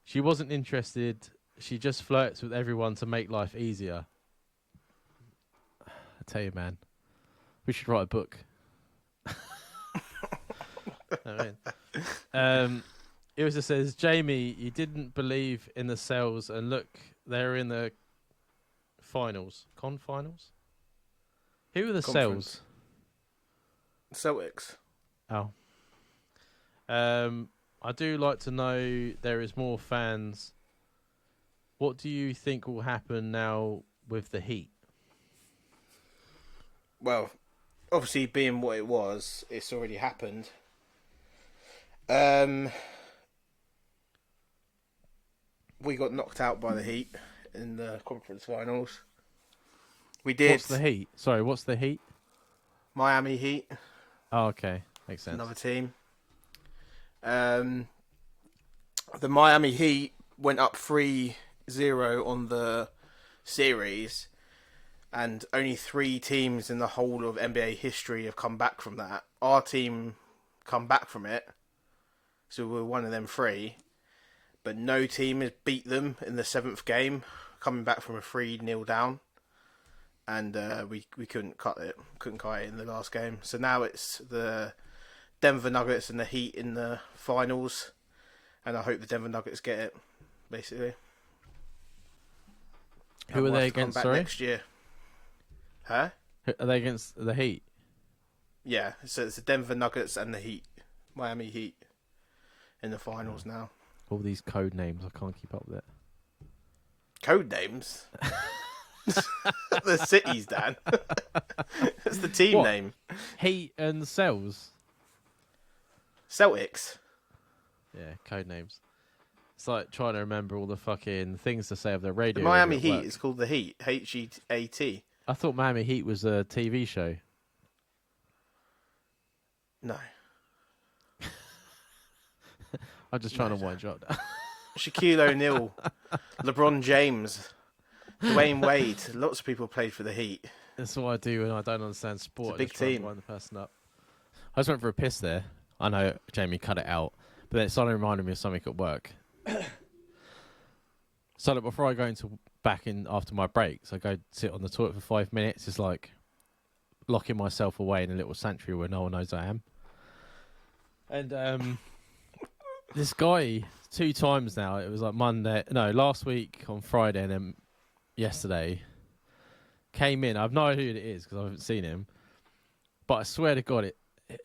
She wasn't interested. She just flirts with everyone to make life easier. I tell you, man, we should write a book. It just says, Jamie, you didn't believe in the sales, and look, they're in the finals. Finals? Who are the sales? Celtics. Oh. I do like to know there is more fans. What do you think will happen now with the Heat? Well, obviously, being what it was, it's already happened. We got knocked out by the Heat in the conference finals. We did. What's the Heat? Sorry, what's the Heat? Miami Heat, Oh, okay. Makes sense. another team. The Miami Heat went up 3-0 on the series, and only 3 teams in the whole of NBA history have come back from that. Our team come back from it, so we're one of them 3. But no team has beat them in the 7th game, coming back from a 3-0 down. And we couldn't cut it in the last game. So now it's the Denver Nuggets and the Heat in the finals, and I hope the Denver Nuggets get it. Basically, Who are they against? Sorry, next year. Huh? Are they against the Heat? Yeah. So it's the Denver Nuggets and the Heat, Miami Heat, in the finals now. All these code names, I can't keep up with it. Code names. The cities, Dan. That's the team What? name. Heat and Cells. Celtics. Yeah, code names. It's like trying to remember all the fucking things to say of their radio. The Miami at Heat work. is called the Heat. Heat. I thought Miami Heat was a TV show. No. I'm just trying to wind you up. Shaquille O'Neal, LeBron James, Dwayne Wade. Lots of people played for the Heat. That's what I do when I don't understand sport. It's a big I just try and team. wind the person up. I just went for a piss there. I know Jamie cut it out, but then it suddenly reminded me of something at work. So that before I go back in after my breaks, I go sit on the toilet for 5 minutes. It's like locking myself away in a little sanctuary where no one knows I am. And this guy 2 times now. It was like last week on Friday, and then yesterday came in. I've no idea who it is because I haven't seen him, but I swear to God,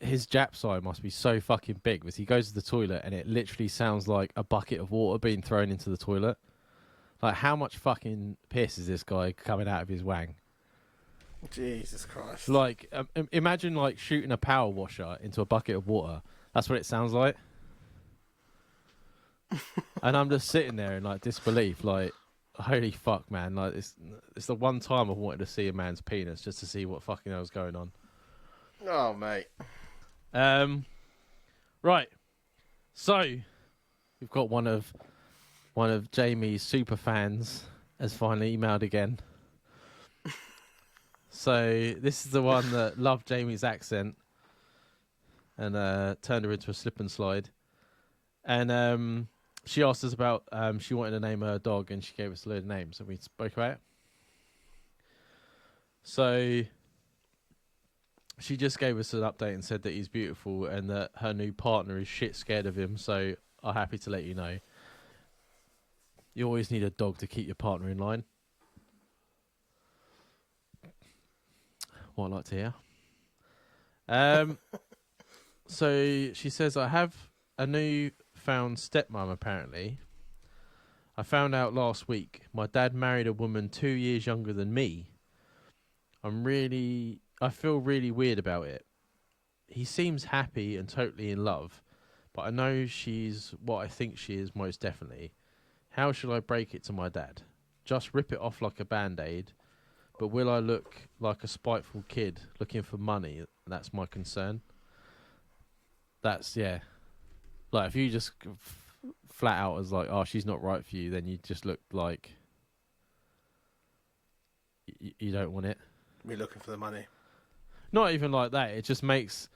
his Jap side must be so fucking big because he goes to the toilet and it literally sounds like a bucket of water being thrown into the toilet. Like, how much fucking piss is this guy coming out of his wang? Jesus Christ. Like, imagine like shooting a power washer into a bucket of water. That's what it sounds like. And I'm just sitting there in like disbelief, like, holy fuck, man! Like, it's the one time I've wanted to see a man's penis just to see what fucking hell's going on. Oh, mate. Right. So we've got one of Jamie's super fans has finally emailed again. So this is the one that loved Jamie's accent and turned her into a slip and slide. And she asked us about she wanted to name her dog, and she gave us a load of names, and we spoke about it. So she just gave us an update and said that he's beautiful and that her new partner is shit scared of him. So I'm happy to let you know. You always need a dog to keep your partner in line. What I'd like to hear. So she says, I have a new found stepmom apparently. I found out last week my dad married a woman 2 years younger than me. I feel really weird about it. He seems happy and totally in love, but I know she's what I think she is most definitely. How should I break it to my dad? Just rip it off like a band-aid, but will I look like a spiteful kid looking for money? That's my concern. That's, yeah. Like, if you just flat out as like, oh, she's not right for you, then you just look like you don't want it. We're looking for the money. Not even like that. It just makes...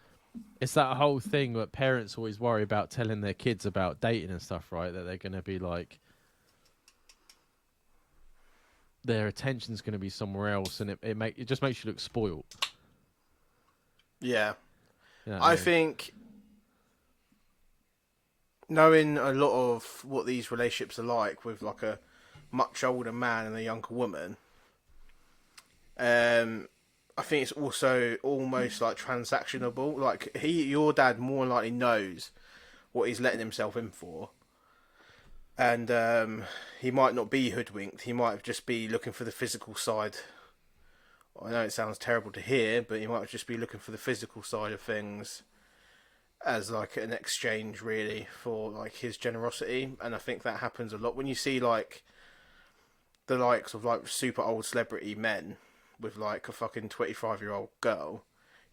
It's that whole thing that parents always worry about telling their kids about dating and stuff, right? That they're going to be like... Their attention's going to be somewhere else, and it just makes you look spoiled. Yeah. You know what I mean? think knowing a lot of what these relationships are like with like a much older man and a younger woman, I think it's also almost like transactionable. Like your dad more likely knows what he's letting himself in for. And he might not be hoodwinked. He might just be looking for the physical side. I know it sounds terrible to hear, but he might just be looking for the physical side of things. as like an exchange really for like his generosity, and I think that happens a lot when you see like the likes of like super old celebrity men with like a fucking 25-year-old girl.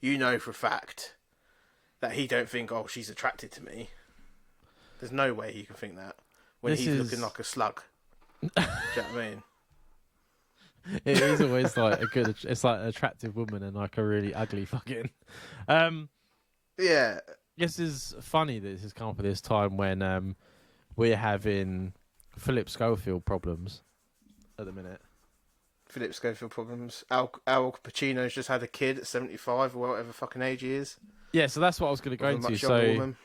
You know for a fact that he don't think, oh, she's attracted to me. There's no way he can think that when This he's is- looking like a slug. Do you know what I mean? It is always like a good. It's like an attractive woman and like a really ugly fucking. Yeah. This is funny that this has come up at this time when we're having Philip Schofield problems at the minute. Philip Schofield problems. Al Pacino's just had a kid at 75 or whatever fucking age he is. Yeah, so that's what I was going to go With a into. much younger So woman.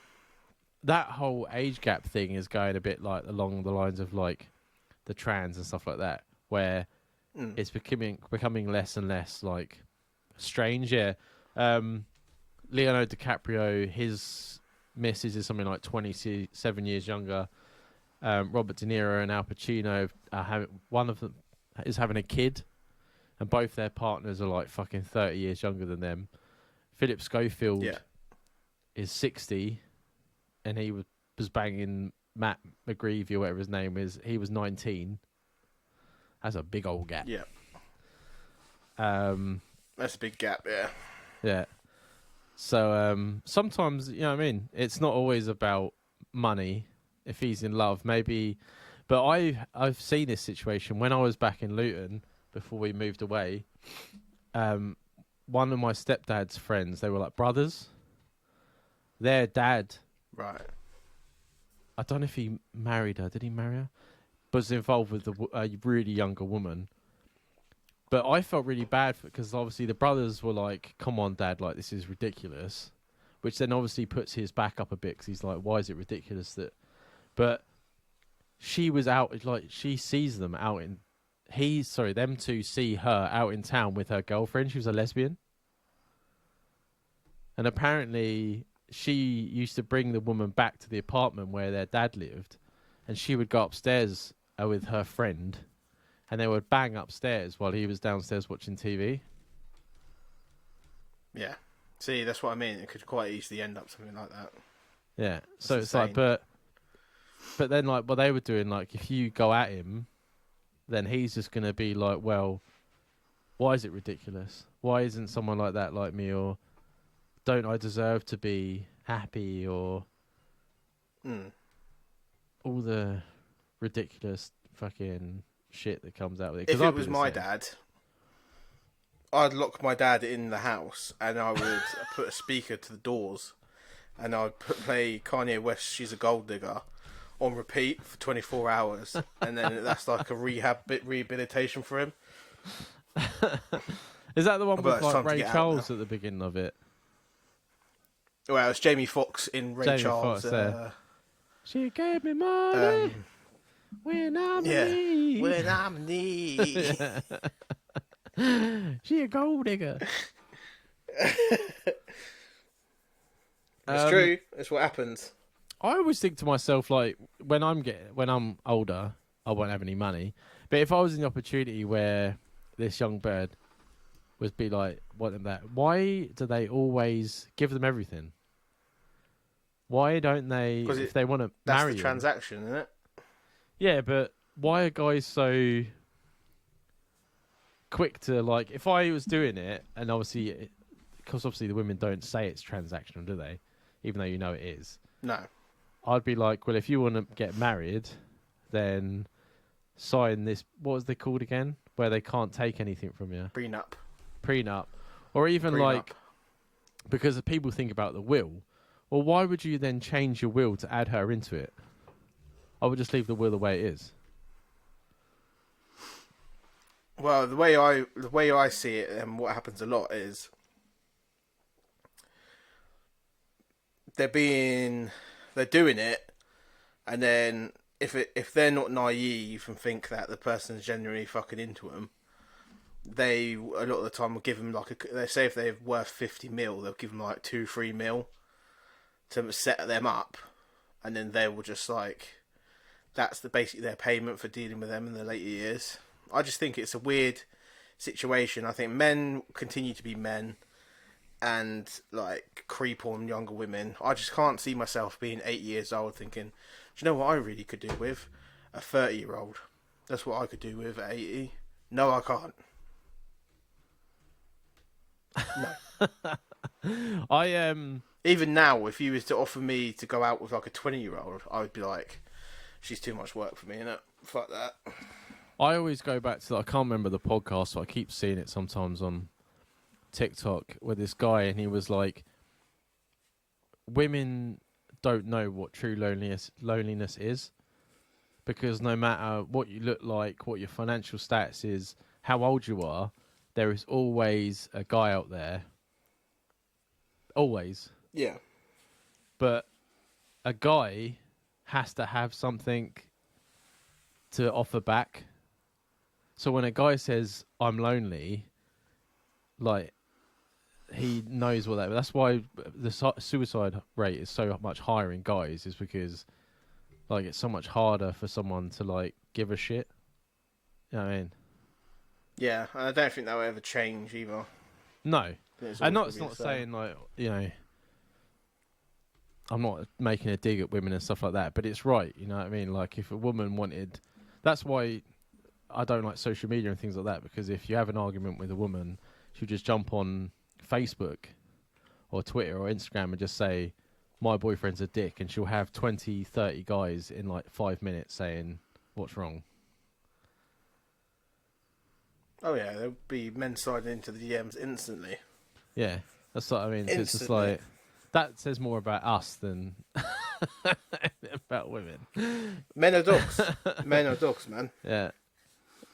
that whole age gap thing is going a bit like along the lines of like the trans and stuff like that, where it's becoming less and less like strange. Yeah, Leonardo DiCaprio, his missus is something like 27 years younger. Robert De Niro and Al Pacino one of them is having a kid, and both their partners are like fucking 30 years younger than them. Philip Schofield is 60, and he was banging Matt McGreevy or whatever his name is. He was 19. That's a big old gap. Yeah. That's a big gap, yeah. Yeah. So sometimes, you know what I mean? It's not always about money if he's in love. Maybe, but I've seen this situation when I was back in Luton before we moved away. One of my stepdad's friends, they were like brothers. Their dad, Right. I don't know if he married her. Did he marry her? Was involved with a really younger woman. But I felt really bad because obviously the brothers were like, "Come on, Dad, like this is ridiculous," which then obviously puts his back up a bit because he's like, "Why is it ridiculous that?" But she was out, like she sees them out in. Them two see her out in town with her girlfriend. She was a lesbian, and apparently she used to bring the woman back to the apartment where their dad lived, and she would go upstairs with her friend. And they would bang upstairs while he was downstairs watching TV. Yeah. See, that's what I mean. It could quite easily end up something like that. Yeah. So That's it's like, insane. but then like what they were doing, like if you go at him, then he's just gonna be like, well, why is it ridiculous? Why isn't someone like that like me? Or don't I deserve to be happy? Or all the ridiculous fucking shit that comes out with it. 'Cause If I'd it be was the my same. dad, I'd lock my dad in the house and I would put a speaker to the doors and I'd play Kanye West, She's a Gold Digger, on repeat for 24 hours. And then that's like a rehabilitation for him. Is that the one But with it's like time to Ray get out Charles now. at the beginning of it? Well, it's Jamie Foxx in Ray Jamie Charles. Foxx there. She gave me money when I'm in need. When I'm in need. She a gold digger. It's true. It's what happens. I always think to myself, like, when I'm older, I won't have any money. But if I was in the opportunity where this young bird would be like, wanting that, why do they always give them everything? Why don't they, 'Cause if they want to That's marry the you? transaction, isn't it? Yeah, but why are guys so quick to, like, if I was doing it, and obviously, because obviously the women don't say it's transactional, do they? Even though you know it is. No. I'd be like, well, if you want to get married, then sign this. What was they called again? Where they can't take anything from you. Prenup. Or even Prenup. like, because people think about the will. Well, why would you then change your will to add her into it? I would just leave the will the way it is. Well, the way I see it, and what happens a lot is they're doing it, and then if they're not naive and think that the person's genuinely fucking into them, they a lot of the time will give them like they say if they're worth 50 mil, they'll give them like 2-3 mil to set them up, and then they will just like that's basically their payment for dealing with them in the later years. I just think it's a weird situation. I think men continue to be men. and like creep on younger women. I just can't see myself being 80 years old thinking, do you know what I really could do with a 30-year-old? That's what I could do with at 80. No, I can't. No. Even now, if you was to offer me to go out with like a 20-year-old, I would be like, she's too much work for me, innit? Fuck that. I always go back to, I can't remember the podcast, but I keep seeing it sometimes on TikTok with this guy, and he was like, women don't know what true loneliness is, because no matter what you look like, what your financial status is, how old you are, there is always a guy out there. Always. Yeah. But a guy has to have something to offer back. So when a guy says, I'm lonely, like, he knows what that's why the suicide rate is so much higher in guys, is because, like, it's so much harder for someone to, like, give a shit. You know what I mean? Yeah, and I don't think that will ever change either. No. It's And always it's gonna be not the same. saying, like, you know, I'm not making a dig at women and stuff like that, but it's right, you know what I mean? Like, if a woman wanted... That's why I don't like social media and things like that, because if you have an argument with a woman, she'll just jump on Facebook or Twitter or Instagram and just say, my boyfriend's a dick, and she'll have 20, 30 guys in, like, 5 minutes saying, what's wrong? Oh yeah, there'll be men sliding into the DMs instantly. Yeah, that's what I mean. It's just Instantly. like... That says more about us than about women. Men are dogs. Men are dogs, man. Yeah.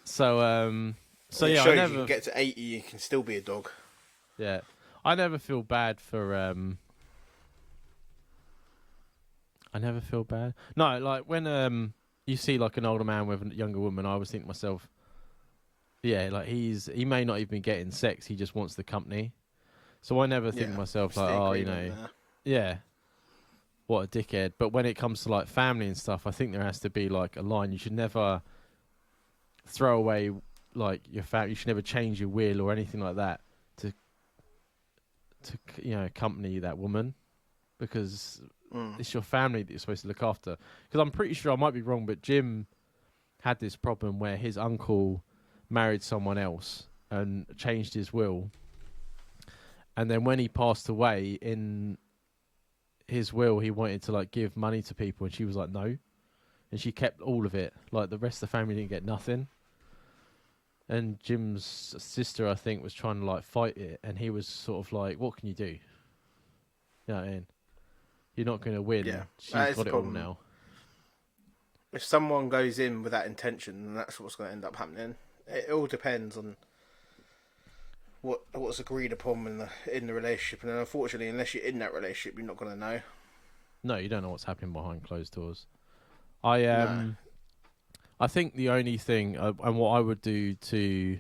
So It yeah, shows I never... you can get to 80, you can still be a dog. Yeah, I never feel bad for. I never feel bad. No, like when you see like an older man with a younger woman, I always think to myself, yeah, like he may not even be getting sex, he just wants the company. So I never think to myself it's like, the oh, you agreement know, there. yeah, what a dickhead. But when it comes to like family and stuff, I think there has to be like a line. You should never throw away like your family. You should never change your will or anything like that to accompany that woman, because it's your family that you're supposed to look after. Because I'm pretty sure, I might be wrong, but Jim had this problem where his uncle married someone else and changed his will, and then when he passed away, in his will he wanted to like give money to people, and she was like no, and she kept all of it. Like the rest of the family didn't get nothing. And Jim's sister, I think, was trying to like fight it, and he was sort of like, "What can you do? You know what I mean? You're not going to win. Yeah, She's that is got the it all problem. now." If someone goes in with that intention, then that's what's going to end up happening. It all depends on what's agreed upon in the relationship, and unfortunately, unless you're in that relationship, you're not going to know. No, you don't know what's happening behind closed doors. I No. I think the only thing, and what I would do to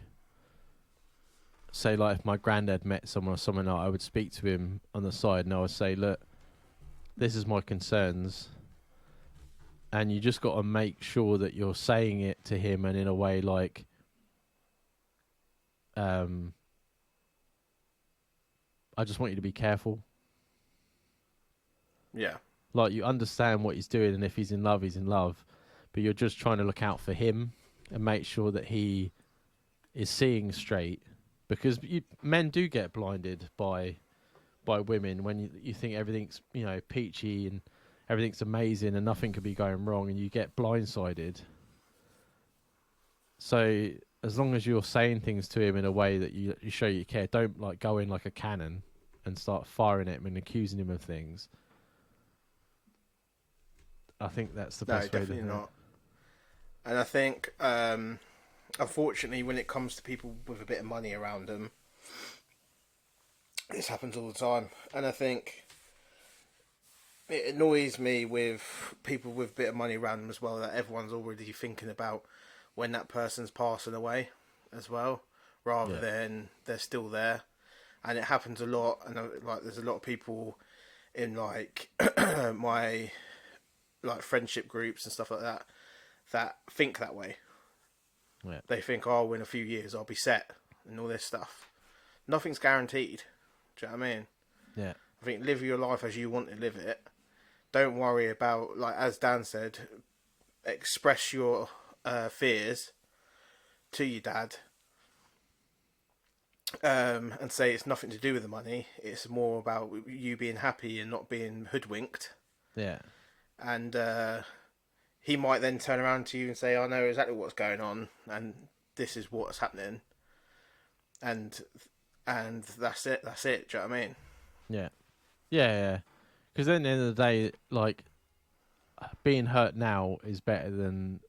say, like, if my granddad met someone or someone, I would speak to him on the side, and I would say, look, this is my concerns, and you just got to make sure that you're saying it to him, and in a way like, I just want you to be careful. Yeah. Like, you understand what he's doing, and if he's in love, he's in love, but you're just trying to look out for him and make sure that he is seeing straight, because men do get blinded by women when you think everything's, you know, peachy and everything's amazing and nothing could be going wrong, and you get blindsided. So as long as you're saying things to him in a way that you show you care, don't like go in like a cannon and start firing at him and accusing him of things. I think that's the best way to do it. Definitely not. And I think, unfortunately, when it comes to people with a bit of money around them, this happens all the time. And I think it annoys me with people with a bit of money around them as well, that everyone's already thinking about when that person's passing away as well, rather than they're still there. And it happens a lot. And like, there's a lot of people in like my like friendship groups and stuff like that that think that way. Yeah. They think, oh, in a few years I'll be set and all this stuff. Nothing's guaranteed. Do you know what I mean? Yeah. I think live your life as you want to live it. Don't worry about, like as Dan said, express your fears to your dad, and say it's nothing to do with the money. It's more about you being happy and not being hoodwinked. Yeah. And he might then turn around to you and say, "I know exactly what's going on, and this is what's happening." And that's it. That's it. Do you know what I mean? Yeah. Yeah. Because at the end of the day, like, being hurt now is better than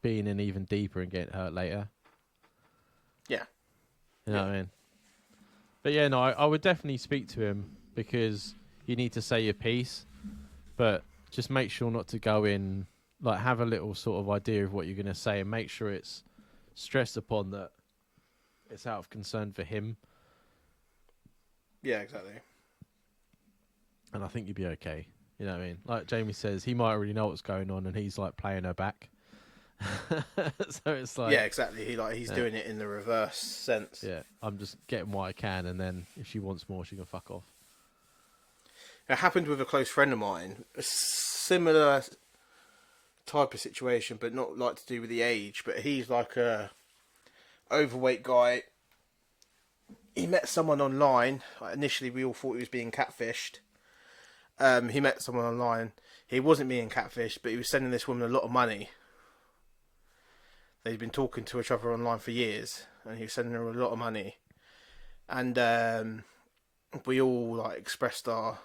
being in even deeper and getting hurt later. Yeah. You know what I mean? But yeah, no, I would definitely speak to him because you need to say your piece, but just make sure not to go in, like, have a little sort of idea of what you're going to say and make sure it's stressed upon that it's out of concern for him. Yeah, exactly. And I think you'd be okay. You know what I mean? Like Jamie says, he might already know what's going on and he's like playing her back. So it's like, yeah, exactly. He's doing it in the reverse sense. yeah, I'm just getting what I can, and then if she wants more, she can fuck off. It happened with a close friend of mine. A similar type of situation, but not like to do with the age. But he's like a overweight guy. He met someone online. Initially, we all thought he was being catfished. He met someone online. He wasn't being catfished, but he was sending this woman a lot of money. They'd been talking to each other online for years, and he was sending her a lot of money. And we all like expressed our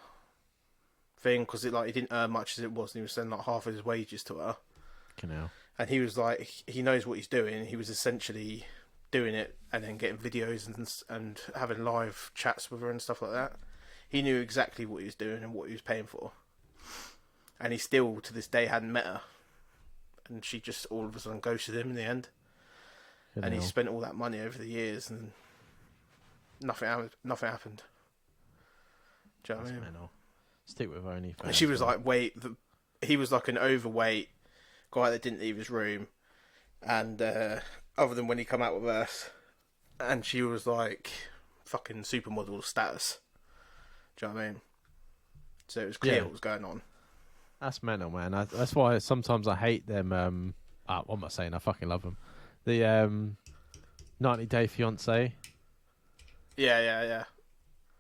thing because he didn't earn much as it was, and he was sending like half of his wages to her. And he was like, he knows what he's doing. He was essentially doing it and then getting videos and having live chats with her and stuff like that. He knew exactly what he was doing and what he was paying for. And he still, to this day, hadn't met her. And she just all of a sudden ghosted him in the end. And he spent all that money over the years and nothing happened. Do you know what I mean? Stick with OnlyFans. And she was like, he was like an overweight guy that didn't leave his room. And other than when he come out with us. And she was like fucking supermodel status. Do you know what I mean? So it was clear what was going on. That's mental, man. That's why sometimes I hate them. What am I saying? I fucking love them. The 90 Day Fiancé. Yeah.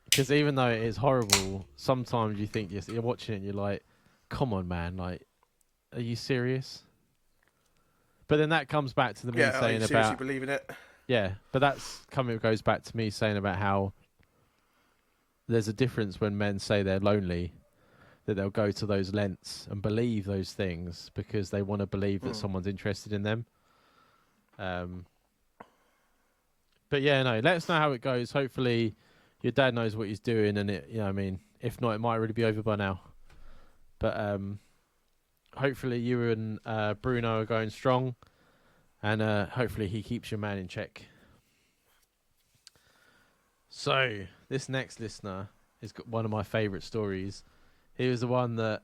Because even though it is horrible, sometimes you think you're watching it and you're like, come on, man. Like, are you serious? But then that comes back to the me saying are you about... seriously believing it? Yeah, but goes back to me saying about how there's a difference when men say they're lonely, that they'll go to those lengths and believe those things because they want to believe that someone's interested in them. But yeah, no, let us know how it goes. Hopefully your dad knows what he's doing, and it, you know what I mean, if not, it might already be over by now. But hopefully you and Bruno are going strong, and hopefully he keeps your man in check. So this next listener has got one of my favourite stories. He was the one that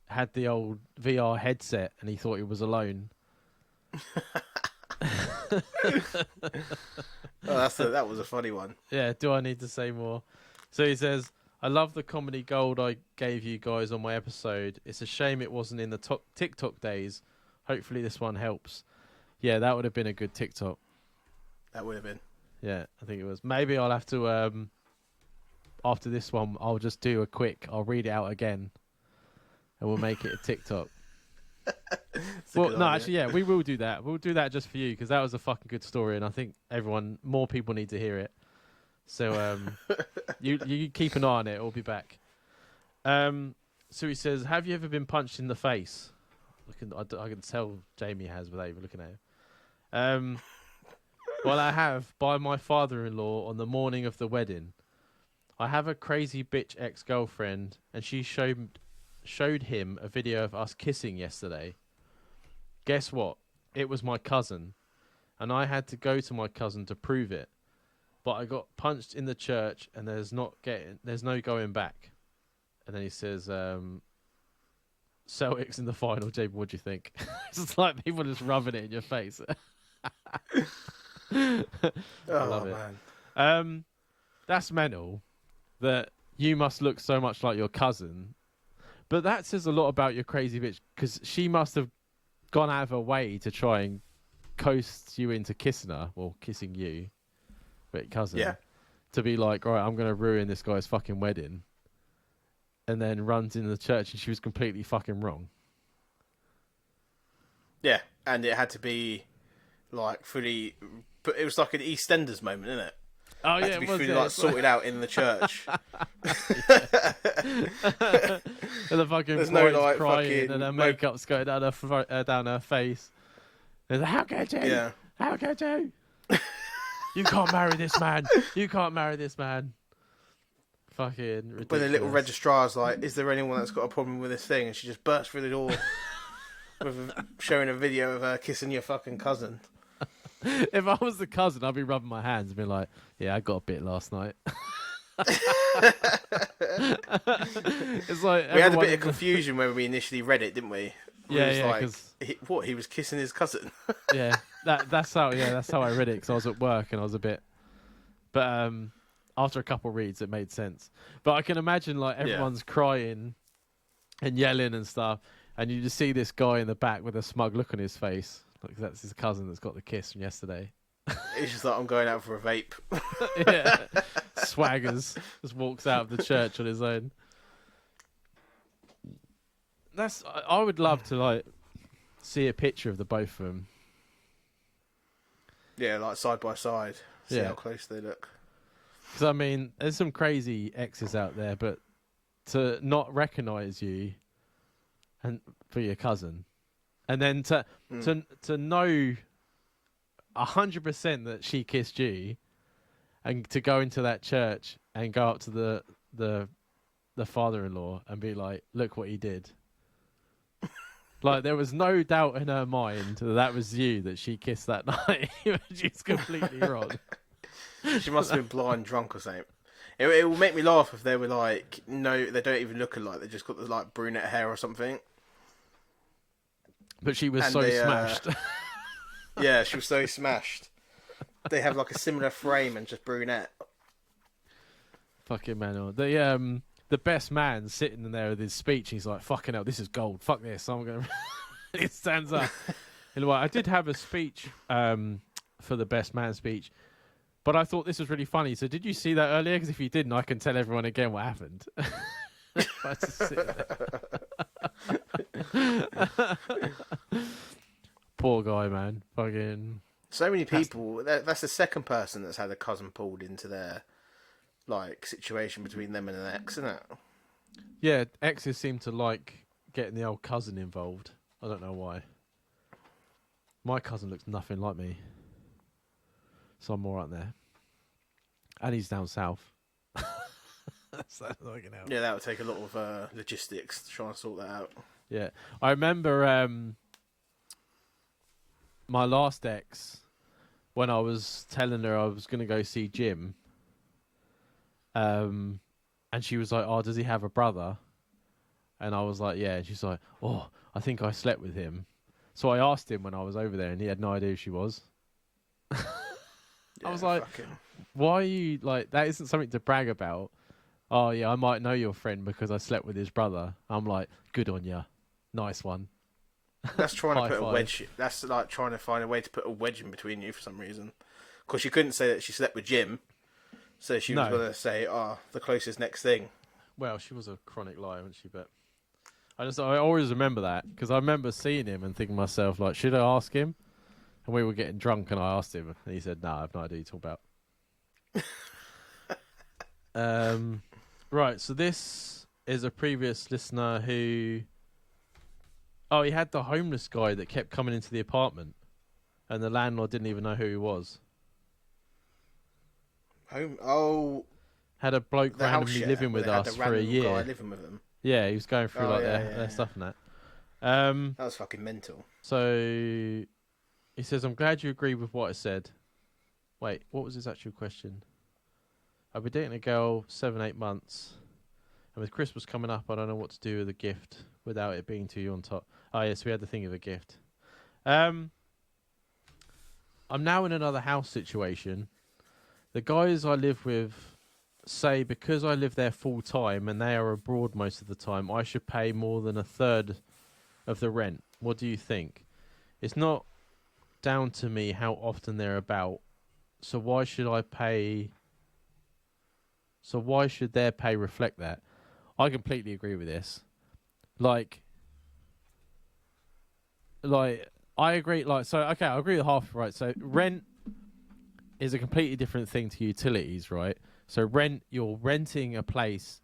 had the old VR headset and he thought he was alone. That was a funny one. Yeah, do I need to say more? So he says, I love the comedy gold I gave you guys on my episode. It's a shame it wasn't in the TikTok days. Hopefully this one helps. Yeah, that would have been a good TikTok. That would have been. Yeah, I think it was. Maybe I'll have to... after this one, I'll just do I'll read it out again, and we'll make it a TikTok. Actually, yeah, we will do that. We'll do that just for you because that was a fucking good story, and I think more people need to hear it. So you keep an eye on it. We'll be back. So he says, "Have you ever been punched in the face?" I can tell Jamie has without even looking at him. Well, I have by my father-in-law on the morning of the wedding. I have a crazy bitch ex-girlfriend, and she showed him a video of us kissing yesterday. Guess what? It was my cousin, and I had to go to my cousin to prove it. But I got punched in the church, and there's no going back. And then he says, Celtics in the final, Jamie, what do you think? It's like people just rubbing it in your face. I love it. Man. That's mental. that you must look so much like your cousin. But that says a lot about your crazy bitch, because she must have gone out of her way to try and coast you into kissing her, or kissing you, but cousin, Yeah. to be like, all right, I'm going to ruin this guy's fucking wedding. And then runs into the church and she was completely fucking wrong. Yeah, and it had to be like fully. But it was like an EastEnders moment, isn't it? Oh, Had yeah, to be it was, fully yeah. like sorted out in the church. And the fucking There's bride's no, like, crying fucking- and her no- makeup's going down down her face. And how could you? Yeah. How could you? You can't marry this man. You can't marry this man. Fucking ridiculous. When the little registrar's like, "Is there anyone that's got a problem with this thing?" And she just bursts through the door showing a video of her kissing your fucking cousin. If I was the cousin, I'd be rubbing my hands and be like, yeah, I got a bit last night. It's like We had a everyone bit of in the- confusion when we initially read it, didn't we? We Yeah, was yeah, like, 'cause- he was kissing his cousin. Yeah, that's how I read it, because I was at work and I was a bit, but after a couple reads it made sense. But I can imagine like everyone's crying and yelling and stuff, and you just see this guy in the back with a smug look on his face, like that's his cousin that's got the kiss from yesterday. He's just like, "I'm going out for a vape." Yeah, swaggers, just walks out of the church on his own. I would love to like see a picture of the both of them. Yeah, like side by side. See Yeah. how close they look. Because I mean, there's some crazy exes out there, but to not recognise you and for your cousin, and then to know 100% that she kissed you, and to go into that church and go up to the father-in-law and be like, "Look what he did." Like there was no doubt in her mind that was you that she kissed that night. She's completely wrong. She must have been blind drunk or something. It will make me laugh if they were like, no, they don't even look alike. They just got the like brunette hair or something. But she was And so they, smashed. Yeah, she was so smashed. They have like a similar frame and just brunette. Fucking man. The best man sitting in there with his speech. He's like, "Fucking hell, this is gold. Fuck this. I'm gonna." He stands up. And I did have a speech for the best man speech, but I thought this was really funny. So did you see that earlier? Because if you didn't, I can tell everyone again what happened. I just sit there. Poor guy, man. Fucking. So many people. That's the second person that's had a cousin pulled into their like situation between them and an ex, isn't it? Yeah, exes seem to like getting the old cousin involved. I don't know why. My cousin looks nothing like me, so I'm all right there. And he's down south. So that's not gonna help. Yeah, that would take a lot of logistics to try and sort that out. Yeah, I remember my last ex, when I was telling her I was going to go see Jim, and she was like, "Oh, does he have a brother?" And I was like, "Yeah." And she's like, "Oh, I think I slept with him." So I asked him when I was over there, and he had no idea who she was. I was like, "Why are you like that? Isn't something to brag about." "Oh yeah, I might know your friend because I slept with his brother." I'm like, "Good on ya, nice one." That's trying to High put a five. wedge. That's like trying to find a way to put a wedge in between you for some reason. Because she couldn't say that she slept with Jim, so she was No. going to say, "Oh, the closest next thing." Well, she was a chronic liar, wasn't she? But I always remember that because I remember seeing him and thinking to myself, like, should I ask him? And we were getting drunk, and I asked him, and he said, "No, I have no idea what you talk about." Right. So this is a previous listener who, he had the homeless guy that kept coming into the apartment, and the landlord didn't even know who he was. Home. Oh, Had a bloke the house randomly share, living where with they had us the for a random year. guy living with them. Yeah, he was going through Oh, yeah, their yeah. stuff and that. That was fucking mental. So he says, "I'm glad you agree with what I said." Wait, what was his actual question? "I've been dating a girl 7-8 months, and with Christmas coming up, I don't know what to do with a gift without it being to you on top." Oh yes, we had to think of a gift. I'm now in another house situation. The guys I live with say because I live there full time and they are abroad most of the time, I should pay more than a third of the rent. What do you think? It's not down to me how often they're about. So why should I pay? So why should their pay reflect that? I completely agree with this. Like, I agree. Like, so okay, I agree with half. Right. So rent is a completely different thing to utilities, right? So rent, you're renting a place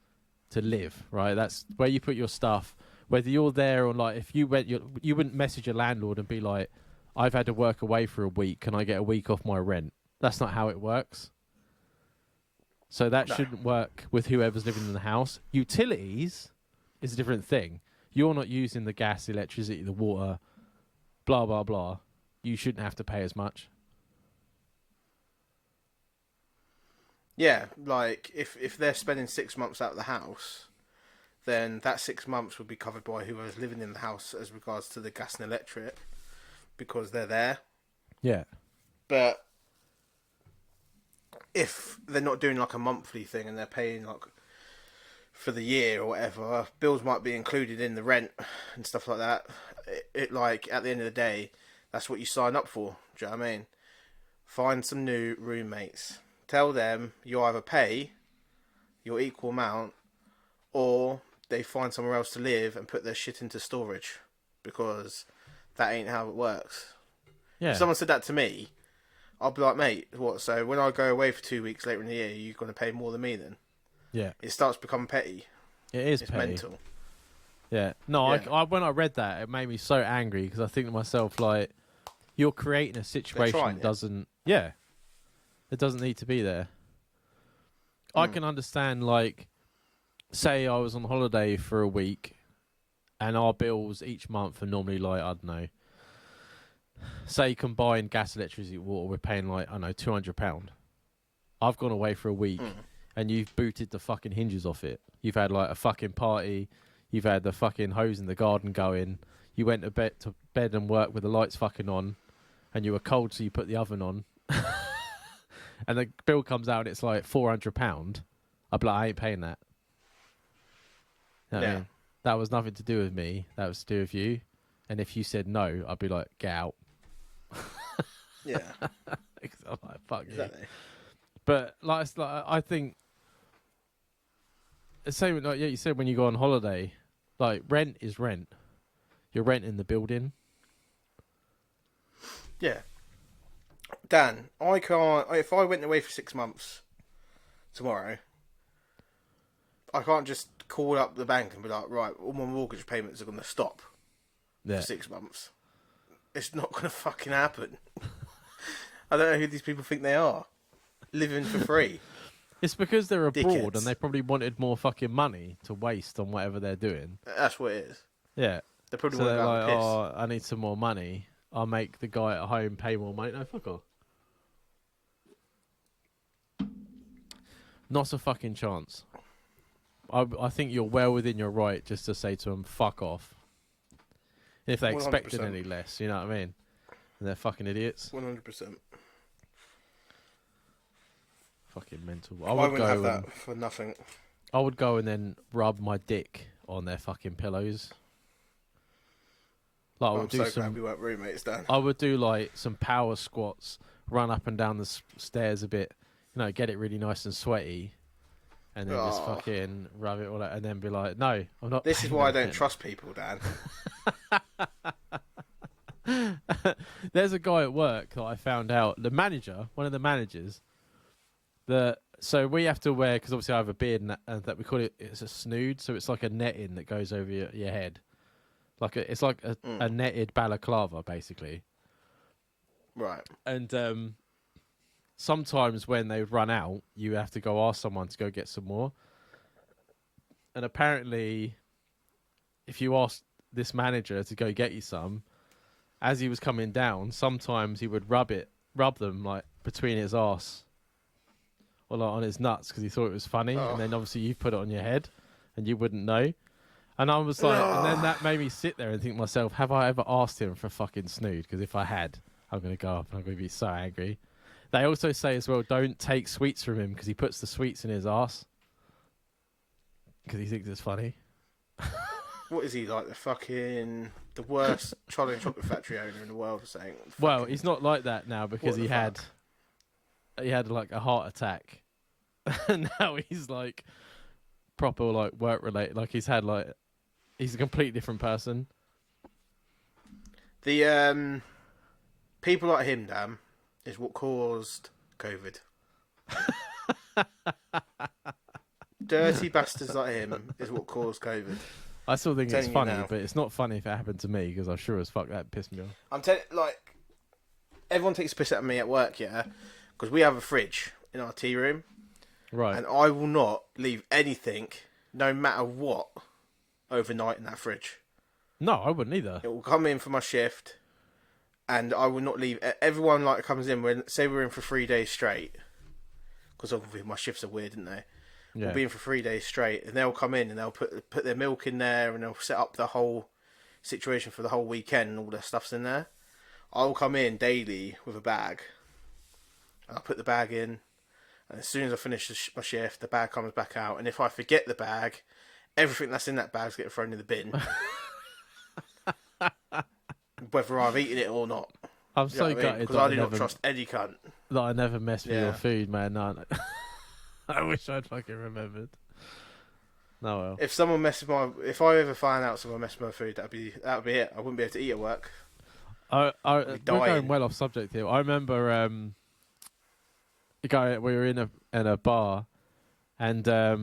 to live, right? That's where you put your stuff. Whether you're there or like, if you went, you wouldn't message your landlord and be like, "I've had to work away for a week. Can I get a week off my rent?" That's not how it works. So that No. shouldn't work with whoever's living in the house. Utilities is a different thing. You're not using the gas, the electricity, the water, blah blah blah. You shouldn't have to pay as much. Yeah, like if they're spending 6 months out of the house, then that 6 months would be covered by whoever's living in the house as regards to the gas and electric, because they're there. Yeah. But if they're not doing like a monthly thing and they're paying like for the year or whatever, bills might be included in the rent and stuff like that. It like at the end of the day, that's what you sign up for. Do you know what I mean? Find some new roommates. Tell them you either pay your equal amount or they find somewhere else to live and put their shit into storage, because that ain't how it works. Yeah. If someone said that to me, I'll be like, mate, what? So when I go away for 2 weeks later in the year, you're going to pay more than me then? Yeah. It starts becoming petty. It is It's petty. mental. Yeah. No, Yeah. I when I read that, it made me so angry because I think to myself, like, you're creating a situation trying, that yeah. doesn't. Yeah. It doesn't need to be there. I can understand, like, say I was on holiday for a week, and our bills each month are normally like, I don't know. Say combined gas, electricity, water, we're paying like, I don't know, £200. I've gone away for a week, and you've booted the fucking hinges off it. You've had like a fucking party. You've had the fucking hose in the garden going. You went to bed and work with the lights fucking on, and you were cold, so you put the oven on. And the bill comes out, and it's like £400. I'd be like, I ain't paying that. You know what I Yeah. mean? That was nothing to do with me. That was to do with you. And if you said no, I'd be like, get out. Yeah, 'Cause I'm like, fuck you. exactly. But like, it's like, I think the same. Like, yeah, you said when you go on holiday, like rent is rent. You're renting the building. Yeah. Dan, I can't. If I went away for 6 months tomorrow, I can't just call up the bank and be like, right, all my mortgage payments are going to stop Yeah. for 6 months. It's not going to fucking happen. I don't know who these people think they are. Living for free. It's because they're abroad Dickheads. and they probably wanted more fucking money to waste on whatever they're doing. That's what it is. Yeah. They're probably So want they're to like, have a piss. oh, I need some more money. I'll make the guy at home pay more money. No, fuck off. Not a fucking chance. I think you're well within your right just to say to them, fuck off. If they expected 100%. any less, you know what I mean? And they're fucking idiots. 100%. Fucking mental. I wouldn't have that for nothing. I would go and then rub my dick on their fucking pillows. Like, I I'm would so do glad we weren't roommates, Dan. I would do like some power squats, run up and down the stairs a bit, you know, get it really nice and sweaty, and then just Oh. fucking rub it all out, and then be like, no, I'm not. This is paying why I that don't again." trust people, Dan. There's a guy at work that I found out, the manager, one of the managers, that so we have to wear, because obviously I have a beard and that we call it's a snood, so it's like a netting that goes over your head, it's like a netted balaclava basically. Right. And sometimes when they run out, you have to go ask someone to go get some more. And apparently, if you ask this manager to go get you some, as he was coming down, sometimes he would rub them like between his arse or like on his nuts because he thought it was funny. Oh. And then obviously you put it on your head and you wouldn't know. And I was like, and then that made me sit there and think to myself, have I ever asked him for fucking snood? Because if I had, I'm going to go up and I'm going to be so angry. They also say as well, don't take sweets from him because he puts the sweets in his ass because he thinks it's funny. What is he like? The worst Charlie and Chocolate Factory owner in the world, or something? Well, Fucking- he's not like that now because What he the had fuck? like a heart attack, and now he's like proper like work related. Like he's a completely different person. The people like him, damn, is what caused COVID. Dirty bastards like him is what caused COVID. I still think it's Telling you funny, now. but it's not funny if it happened to me because I'm sure as fuck that pissed me off. I'm telling, like, everyone takes a piss at me at work, yeah, because we have a fridge in our tea room, Right? and I will not leave anything, no matter what, overnight in that fridge. No, I wouldn't either. It will come in for my shift, and I will not leave. Everyone like comes in when say we're in for 3 days straight, because obviously my shifts are weird, aren't they? Yeah. We'll be in for 3 days straight, and they'll come in and they'll put their milk in there, and they'll set up the whole situation for the whole weekend, and all their stuff's in there. I'll come in daily with a bag, and I'll put the bag in, and as soon as I finish my shift, the bag comes back out, and if I forget the bag, everything that's in that bag's getting thrown in the bin. Whether I've eaten it or not. I'm so You know what I mean? gutted Because that I I do not never, trust any cunt. that I never messed with Yeah. your food, man. No, no. I wish I'd fucking remembered. No, well. If I ever find out someone messed with my food, that'd be it. I wouldn't be able to eat at work. We're dying. going well off subject here. I remember we were in a bar, and I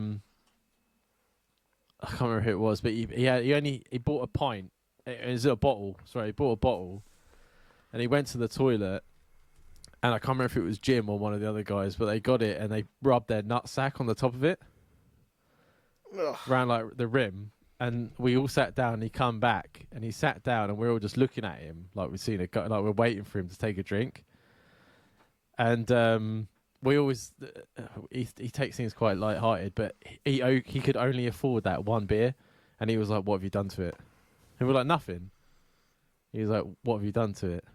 can't remember who it was, but he bought a pint. It was a bottle. Sorry, he bought a bottle, and he went to the toilet. And I can't remember if it was Jim or one of the other guys, but they got it and they rubbed their nutsack on the top of it, Ugh. around like the rim. And we all sat down. And he come back and he sat down, and we're all just looking at him like we've seen like we're waiting for him to take a drink. And we always he takes things quite light-hearted, but he could only afford that one beer, and he was like, "What have you done to it?" And we're like, "Nothing." He was like, "What have you done to it?"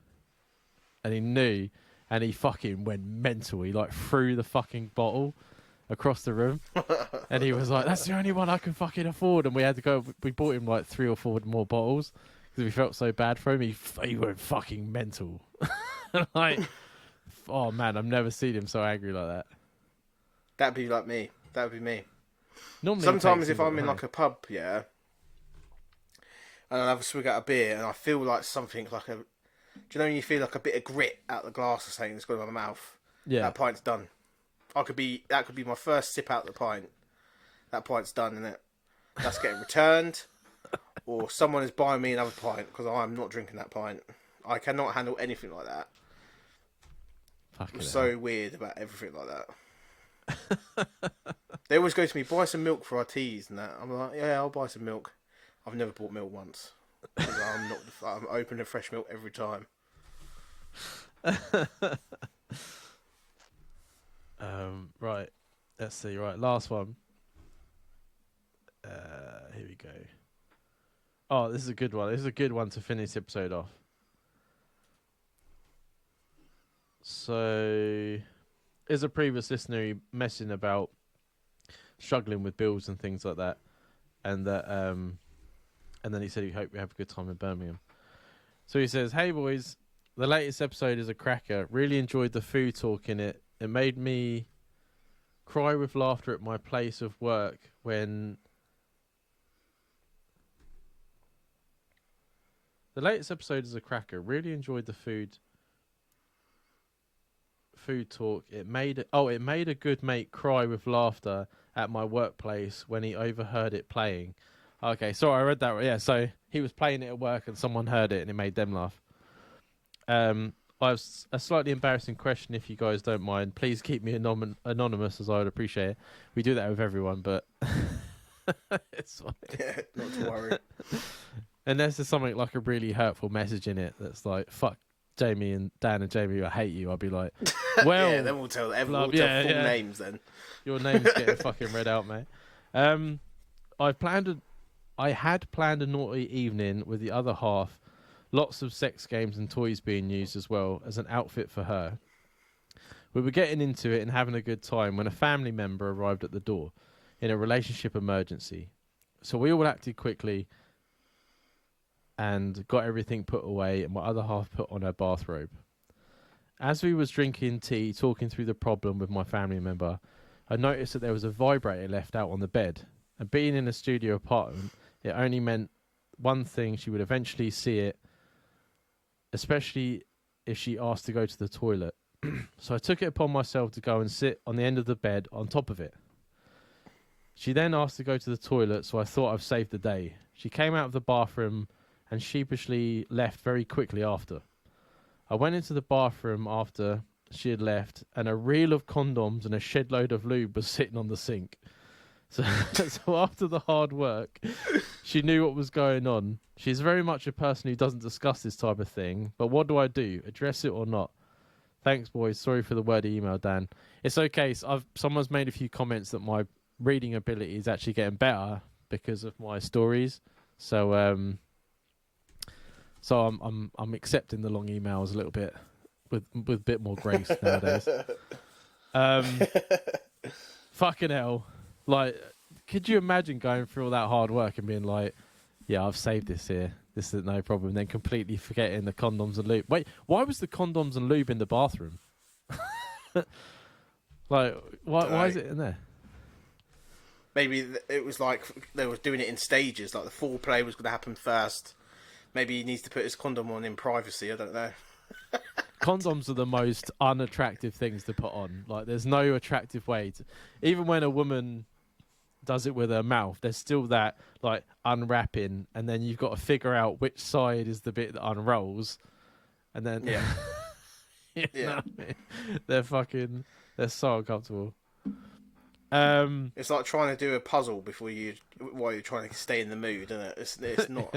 And he knew. And he fucking went mental. He like threw the fucking bottle across the room. And he was like, that's the only one I can fucking afford. And we had to go, we bought him like 3 or 4 more bottles because we felt so bad for him. He went fucking mental. Like, oh man, I've never seen him so angry like that. That'd be like me. That would be me. Normally, Sometimes if I'm in like a pub, yeah, and I'll have a swig out of beer, and I feel like something like a... Do you know when you feel like a bit of grit out the glass or something that's gone in my mouth? yeah, That pint's done. That could be my first sip out the pint. That pint's done, innit? That's getting returned, or someone is buying me another pint because I'm not drinking that pint. I cannot handle anything like that. fucking I'm hell. so weird about everything like that. They always go to me, buy some milk for our teas and that. I'm like, yeah, I'll buy some milk. I've never bought milk once. I'm opening fresh milk every time. Right, let's see. Right, last one. Here we go. Oh, this is a good one. This is a good one to finish the episode off. So, there's a previous listener who messaging about struggling with bills and things like that, and that and then he said he hoped we have a good time in Birmingham. So he says, "Hey boys, the latest episode is a cracker. Really enjoyed the food talk in it. It made me cry with laughter at my place of work when." The latest episode is a cracker. Really enjoyed the food talk. It made a good mate cry with laughter at my workplace when he overheard it playing. Okay, sorry, I read that. Yeah, so he was playing it at work and someone heard it and it made them laugh. I have a slightly embarrassing question, if you guys don't mind. Please keep me anonymous, as I would appreciate it. We do that with everyone, but it's fine. Yeah, not to worry. Unless there's something like a really hurtful message in it that's like, fuck Jamie and Dan and Jamie, I hate you. I'll be like, well, Yeah, then we'll tell everyone. love- We'll yeah, tell full yeah. names then. your name's getting fucking read out, mate. I had planned a naughty evening with the other half. Lots of sex games and toys being used as well as an outfit for her. We were getting into it and having a good time when a family member arrived at the door in a relationship emergency. So we all acted quickly and got everything put away, and my other half put on her bathrobe. As we was drinking tea, talking through the problem with my family member, I noticed that there was a vibrator left out on the bed. And being in a studio apartment, it only meant one thing: she would eventually see it, especially if she asked to go to the toilet. So I took it upon myself to go and sit on the end of the bed on top of it. She then asked to go to the toilet, so I thought I've saved the day. She came out of the bathroom and sheepishly left very quickly after. I went into the bathroom after she had left, and a reel of condoms and a shed load of lube was sitting on the sink. So, so after the hard work, she knew what was going on. She's very much a person who doesn't discuss this type of thing, but what do I do? Address it or not? Thanks, boys. Sorry for the wordy email, Dan. It's okay. So someone's made a few comments that my reading ability is actually getting better because of my stories. So I'm accepting the long emails a little bit with a bit more grace nowadays. Fucking hell. Like, could you imagine going through all that hard work and being like, yeah, I've saved this here. This is no problem. And then completely forgetting the condoms and lube. Wait, why was the condoms and lube in the bathroom? Like, why is it in there? Maybe it was like they were doing it in stages. Like the foreplay was going to happen first. Maybe he needs to put his condom on in privacy. I don't know. Condoms are the most unattractive things to put on. Like, there's no attractive way to... Even when a woman does it with her mouth, there's still that, like, unwrapping, and then you've got to figure out which side is the bit that unrolls, and then... Yeah. Yeah. They're so uncomfortable. It's like trying to do a puzzle while you're trying to stay in the mood, isn't it? It's not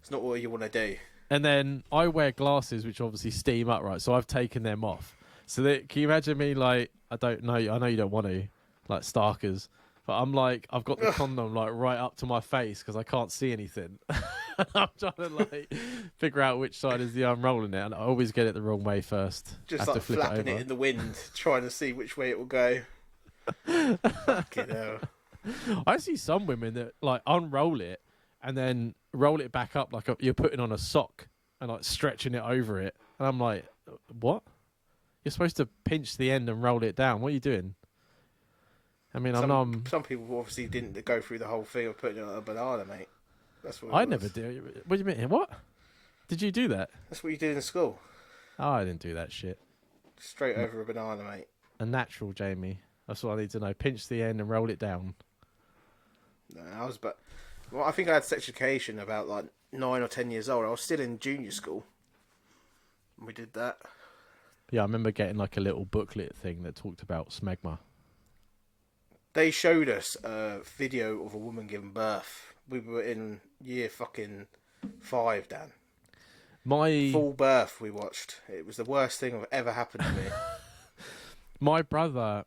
it's not what you want to do. And then I wear glasses, which obviously steam up, right? So I've taken them off. So can you imagine me, like, I don't know, I know you don't want to, like, Starkers, but I'm like, I've got the condom, like, right up to my face because I can't see anything. I'm trying to, like, figure out which side is the unrolling it, and I always get it the wrong way first. Just like flapping it in the wind, trying to see which way it will go. Fucking hell. I see some women that, like, unroll it and then roll it back up like you're putting on a sock and, like, stretching it over it. And I'm like, what? You're supposed to pinch the end and roll it down. What are you doing? I mean, some people obviously didn't go through the whole thing of putting it on a banana, mate. That's what I never do. What do you mean? What? Did you do that? That's what you did in school. Oh, I didn't do that shit. Straight over a banana, mate. A natural, Jamie. That's what I need to know. Pinch the end and roll it down. No, I think I had sex education about like 9 or 10 years old. I was still in junior school when we did that. Yeah, I remember getting like a little booklet thing that talked about smegma. They showed us a video of a woman giving birth. We were in year fucking 5, Dan. Full birth we watched. It was the worst thing that ever happened to me. My brother,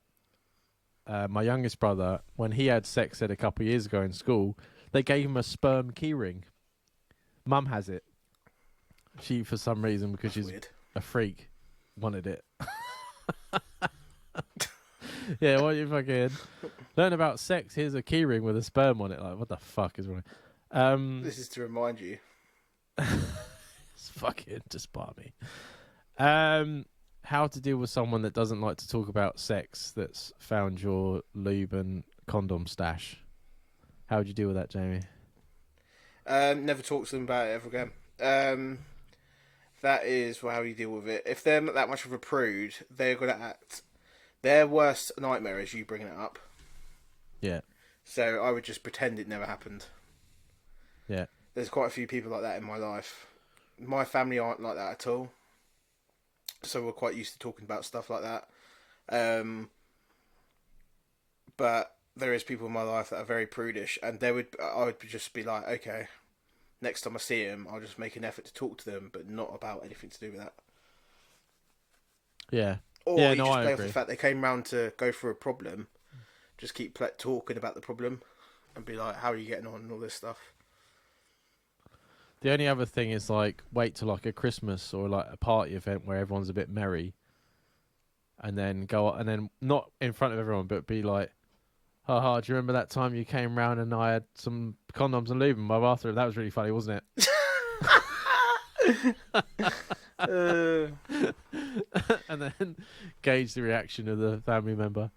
my youngest brother, when he had sex ed a couple of years ago in school, they gave him a sperm keyring. Mum has it. She, for some reason, because she's weird. A freak, wanted it. Yeah, what you fucking learn about sex? Here's a keyring with a sperm on it. Like, what the fuck is wrong? This is to remind you. It's fucking just bar me. How to deal with someone that doesn't like to talk about sex that's found your lube and condom stash. How would you deal with that, Jamie? Never talk to them about it ever again. That is how you deal with it. If they're not that much of a prude, they're going to act. Their worst nightmare is you bringing it up. Yeah. So I would just pretend it never happened. Yeah. There's quite a few people like that in my life. My family aren't like that at all. So we're quite used to talking about stuff like that. But there is people in my life that are very prudish, and I would just be like, okay, next time I see them, I'll just make an effort to talk to them, but not about anything to do with that. Yeah. Or yeah, you no, just I play agree. off the fact they came round to go through a problem, just keep talking about the problem, and be like, how are you getting on, and all this stuff. The only other thing is, like, wait till like a Christmas or like a party event where everyone's a bit merry, and then go and then not in front of everyone, but be like, haha, do you remember that time you came round and I had some condoms and lube in my bathroom? That was really funny, wasn't it? And then gauge the reaction of the family member.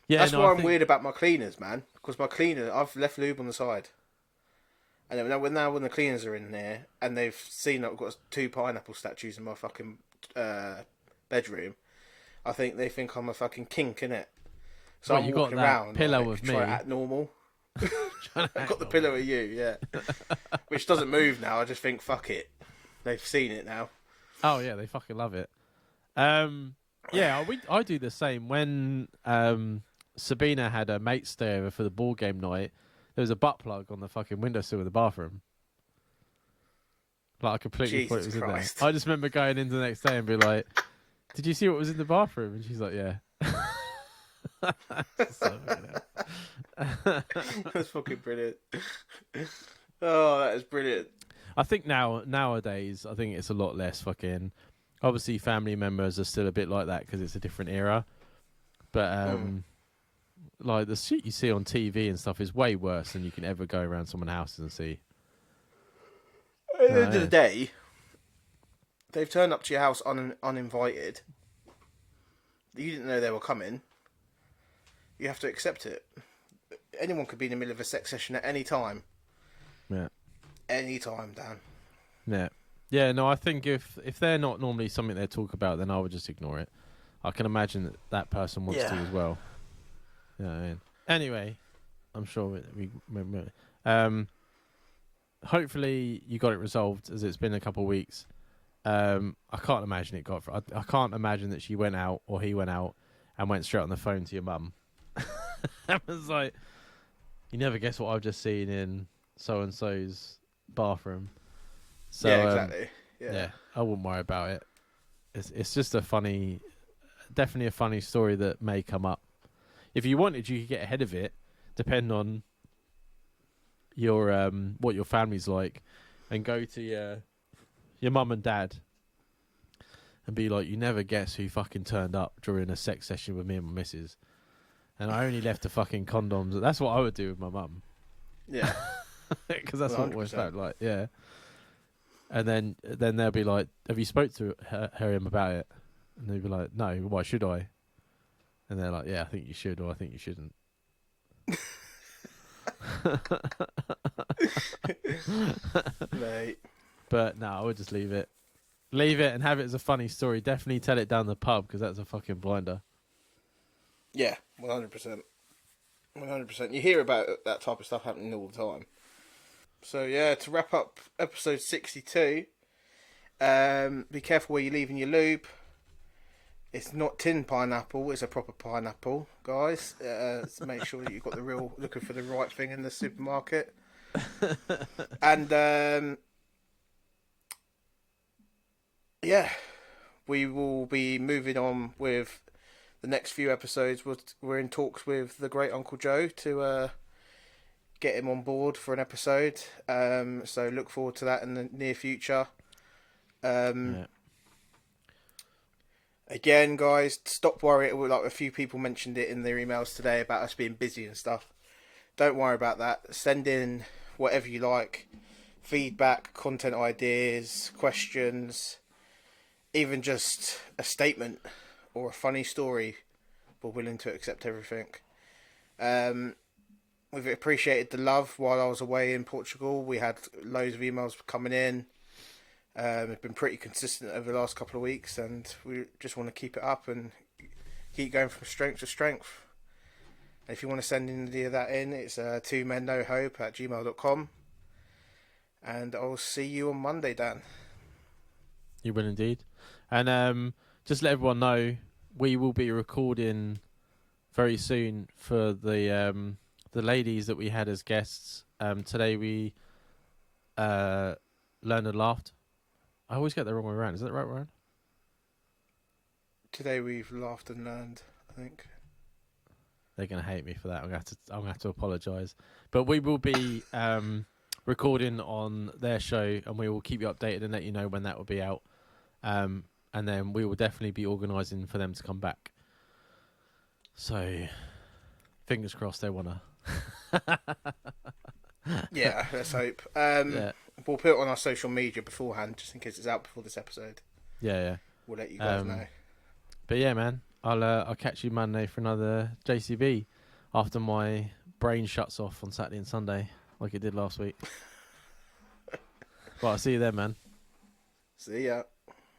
Yeah, That's no, why I I'm think, weird about my cleaners, man. Because my cleaner, I've left lube on the side. And then when the cleaners are in there and they've seen that I've got 2 pineapple statues in my fucking bedroom, I think they think I'm a fucking kink, innit? So What, I'm you got walking that around pillow like, with trying to me? act normal. I've got the Hang pillow on. of you, yeah. Which doesn't move now. I just think, fuck it. They've seen it now. Oh yeah, they fucking love it. Yeah, I do the same. When Sabina had her mate stay over for the ball game night, there was a butt plug on the fucking windowsill of the bathroom. Like I completely thought it Jesus was in there. Christ. I just remember going in the next day and be like, "Did you see what was in the bathroom?" And she's like, "Yeah." So, That's fucking brilliant. Oh, that is brilliant. I think nowadays, I think it's a lot less fucking. Obviously, family members are still a bit like that because it's a different era. But like the shit you see on TV and stuff is way worse than you can ever go around someone's house and see. At the end of yeah. the day, they've turned up to your house uninvited. You didn't know they were coming. You have to accept it. Anyone could be in the middle of a sex session at any time. Yeah. Any time, Dan. Yeah. Yeah, no, I think if they're not normally something they talk about, then I would just ignore it. I can imagine that that person wants to as well. Yeah. You know what I mean? Anyway, I'm sure hopefully you got it resolved as it's been a couple of weeks. I can't imagine it got. I can't imagine that she went out or he went out and went straight on the phone to your mum. I was like, you never guess what I've just seen in so and so's bathroom. So yeah, exactly. yeah, I wouldn't worry about it. It's just definitely a funny story that may come up. If you wanted, you could get ahead of it, depending on your what your family's like, and go to your mum and dad and be like, you never guess who fucking turned up during a sex session with me and my missus, and I only left the fucking condoms. That's what I would do with my mum. Yeah. Because that's what it 100%. felt like. Yeah. And then they'll be like, have you spoke to him about it? And they'll be like, no, why should I? And they're like, yeah, I think you should, or I think you shouldn't. Mate. But no, I would just leave it. Leave it and have it as a funny story. Definitely tell it down the pub because that's a fucking blinder. Yeah, 100%. 100%. You hear about that type of stuff happening all the time. So yeah, to wrap up episode 62, be careful where you're leaving your lube. It's not tin pineapple, it's a proper pineapple, guys. So make sure that you've got looking for the right thing in the supermarket. And yeah, we will be moving on with the next few episodes. We're in talks with the great Uncle Joe to get him on board for an episode. So look forward to that in the near future. Yeah. Again, guys, stop worrying. Like a few people mentioned it in their emails today about us being busy and stuff. Don't worry about that. Send in whatever you like. Feedback, content ideas, questions, even just a statement or a funny story. We're willing to accept everything. We've appreciated the love while I was away in Portugal. We had loads of emails coming in. It's been pretty consistent over the last couple of weeks, and we just want to keep it up and keep going from strength to strength. And if you want to send any of that in, it's 2mennohope@gmail.com. And I'll see you on Monday, Dan. You will indeed. And just let everyone know, we will be recording very soon for the ladies that we had as guests. Today we learned and laughed. I always get the wrong way around. Is that right, Ryan? Today we've laughed and learned, I think. They're gonna hate me for that. I'm gonna have to apologise. But we will be recording on their show, and we will keep you updated and let you know when that will be out. and then we will definitely be organising for them to come back. So, fingers crossed they wanna. Yeah, let's hope. Yeah, We'll put it on our social media beforehand, just in case it's out before this episode. yeah. We'll let you guys know. But yeah, man, I'll catch you Monday for another JCB after my brain shuts off on Saturday and Sunday like it did last week. Well, I'll see you then, man. See ya.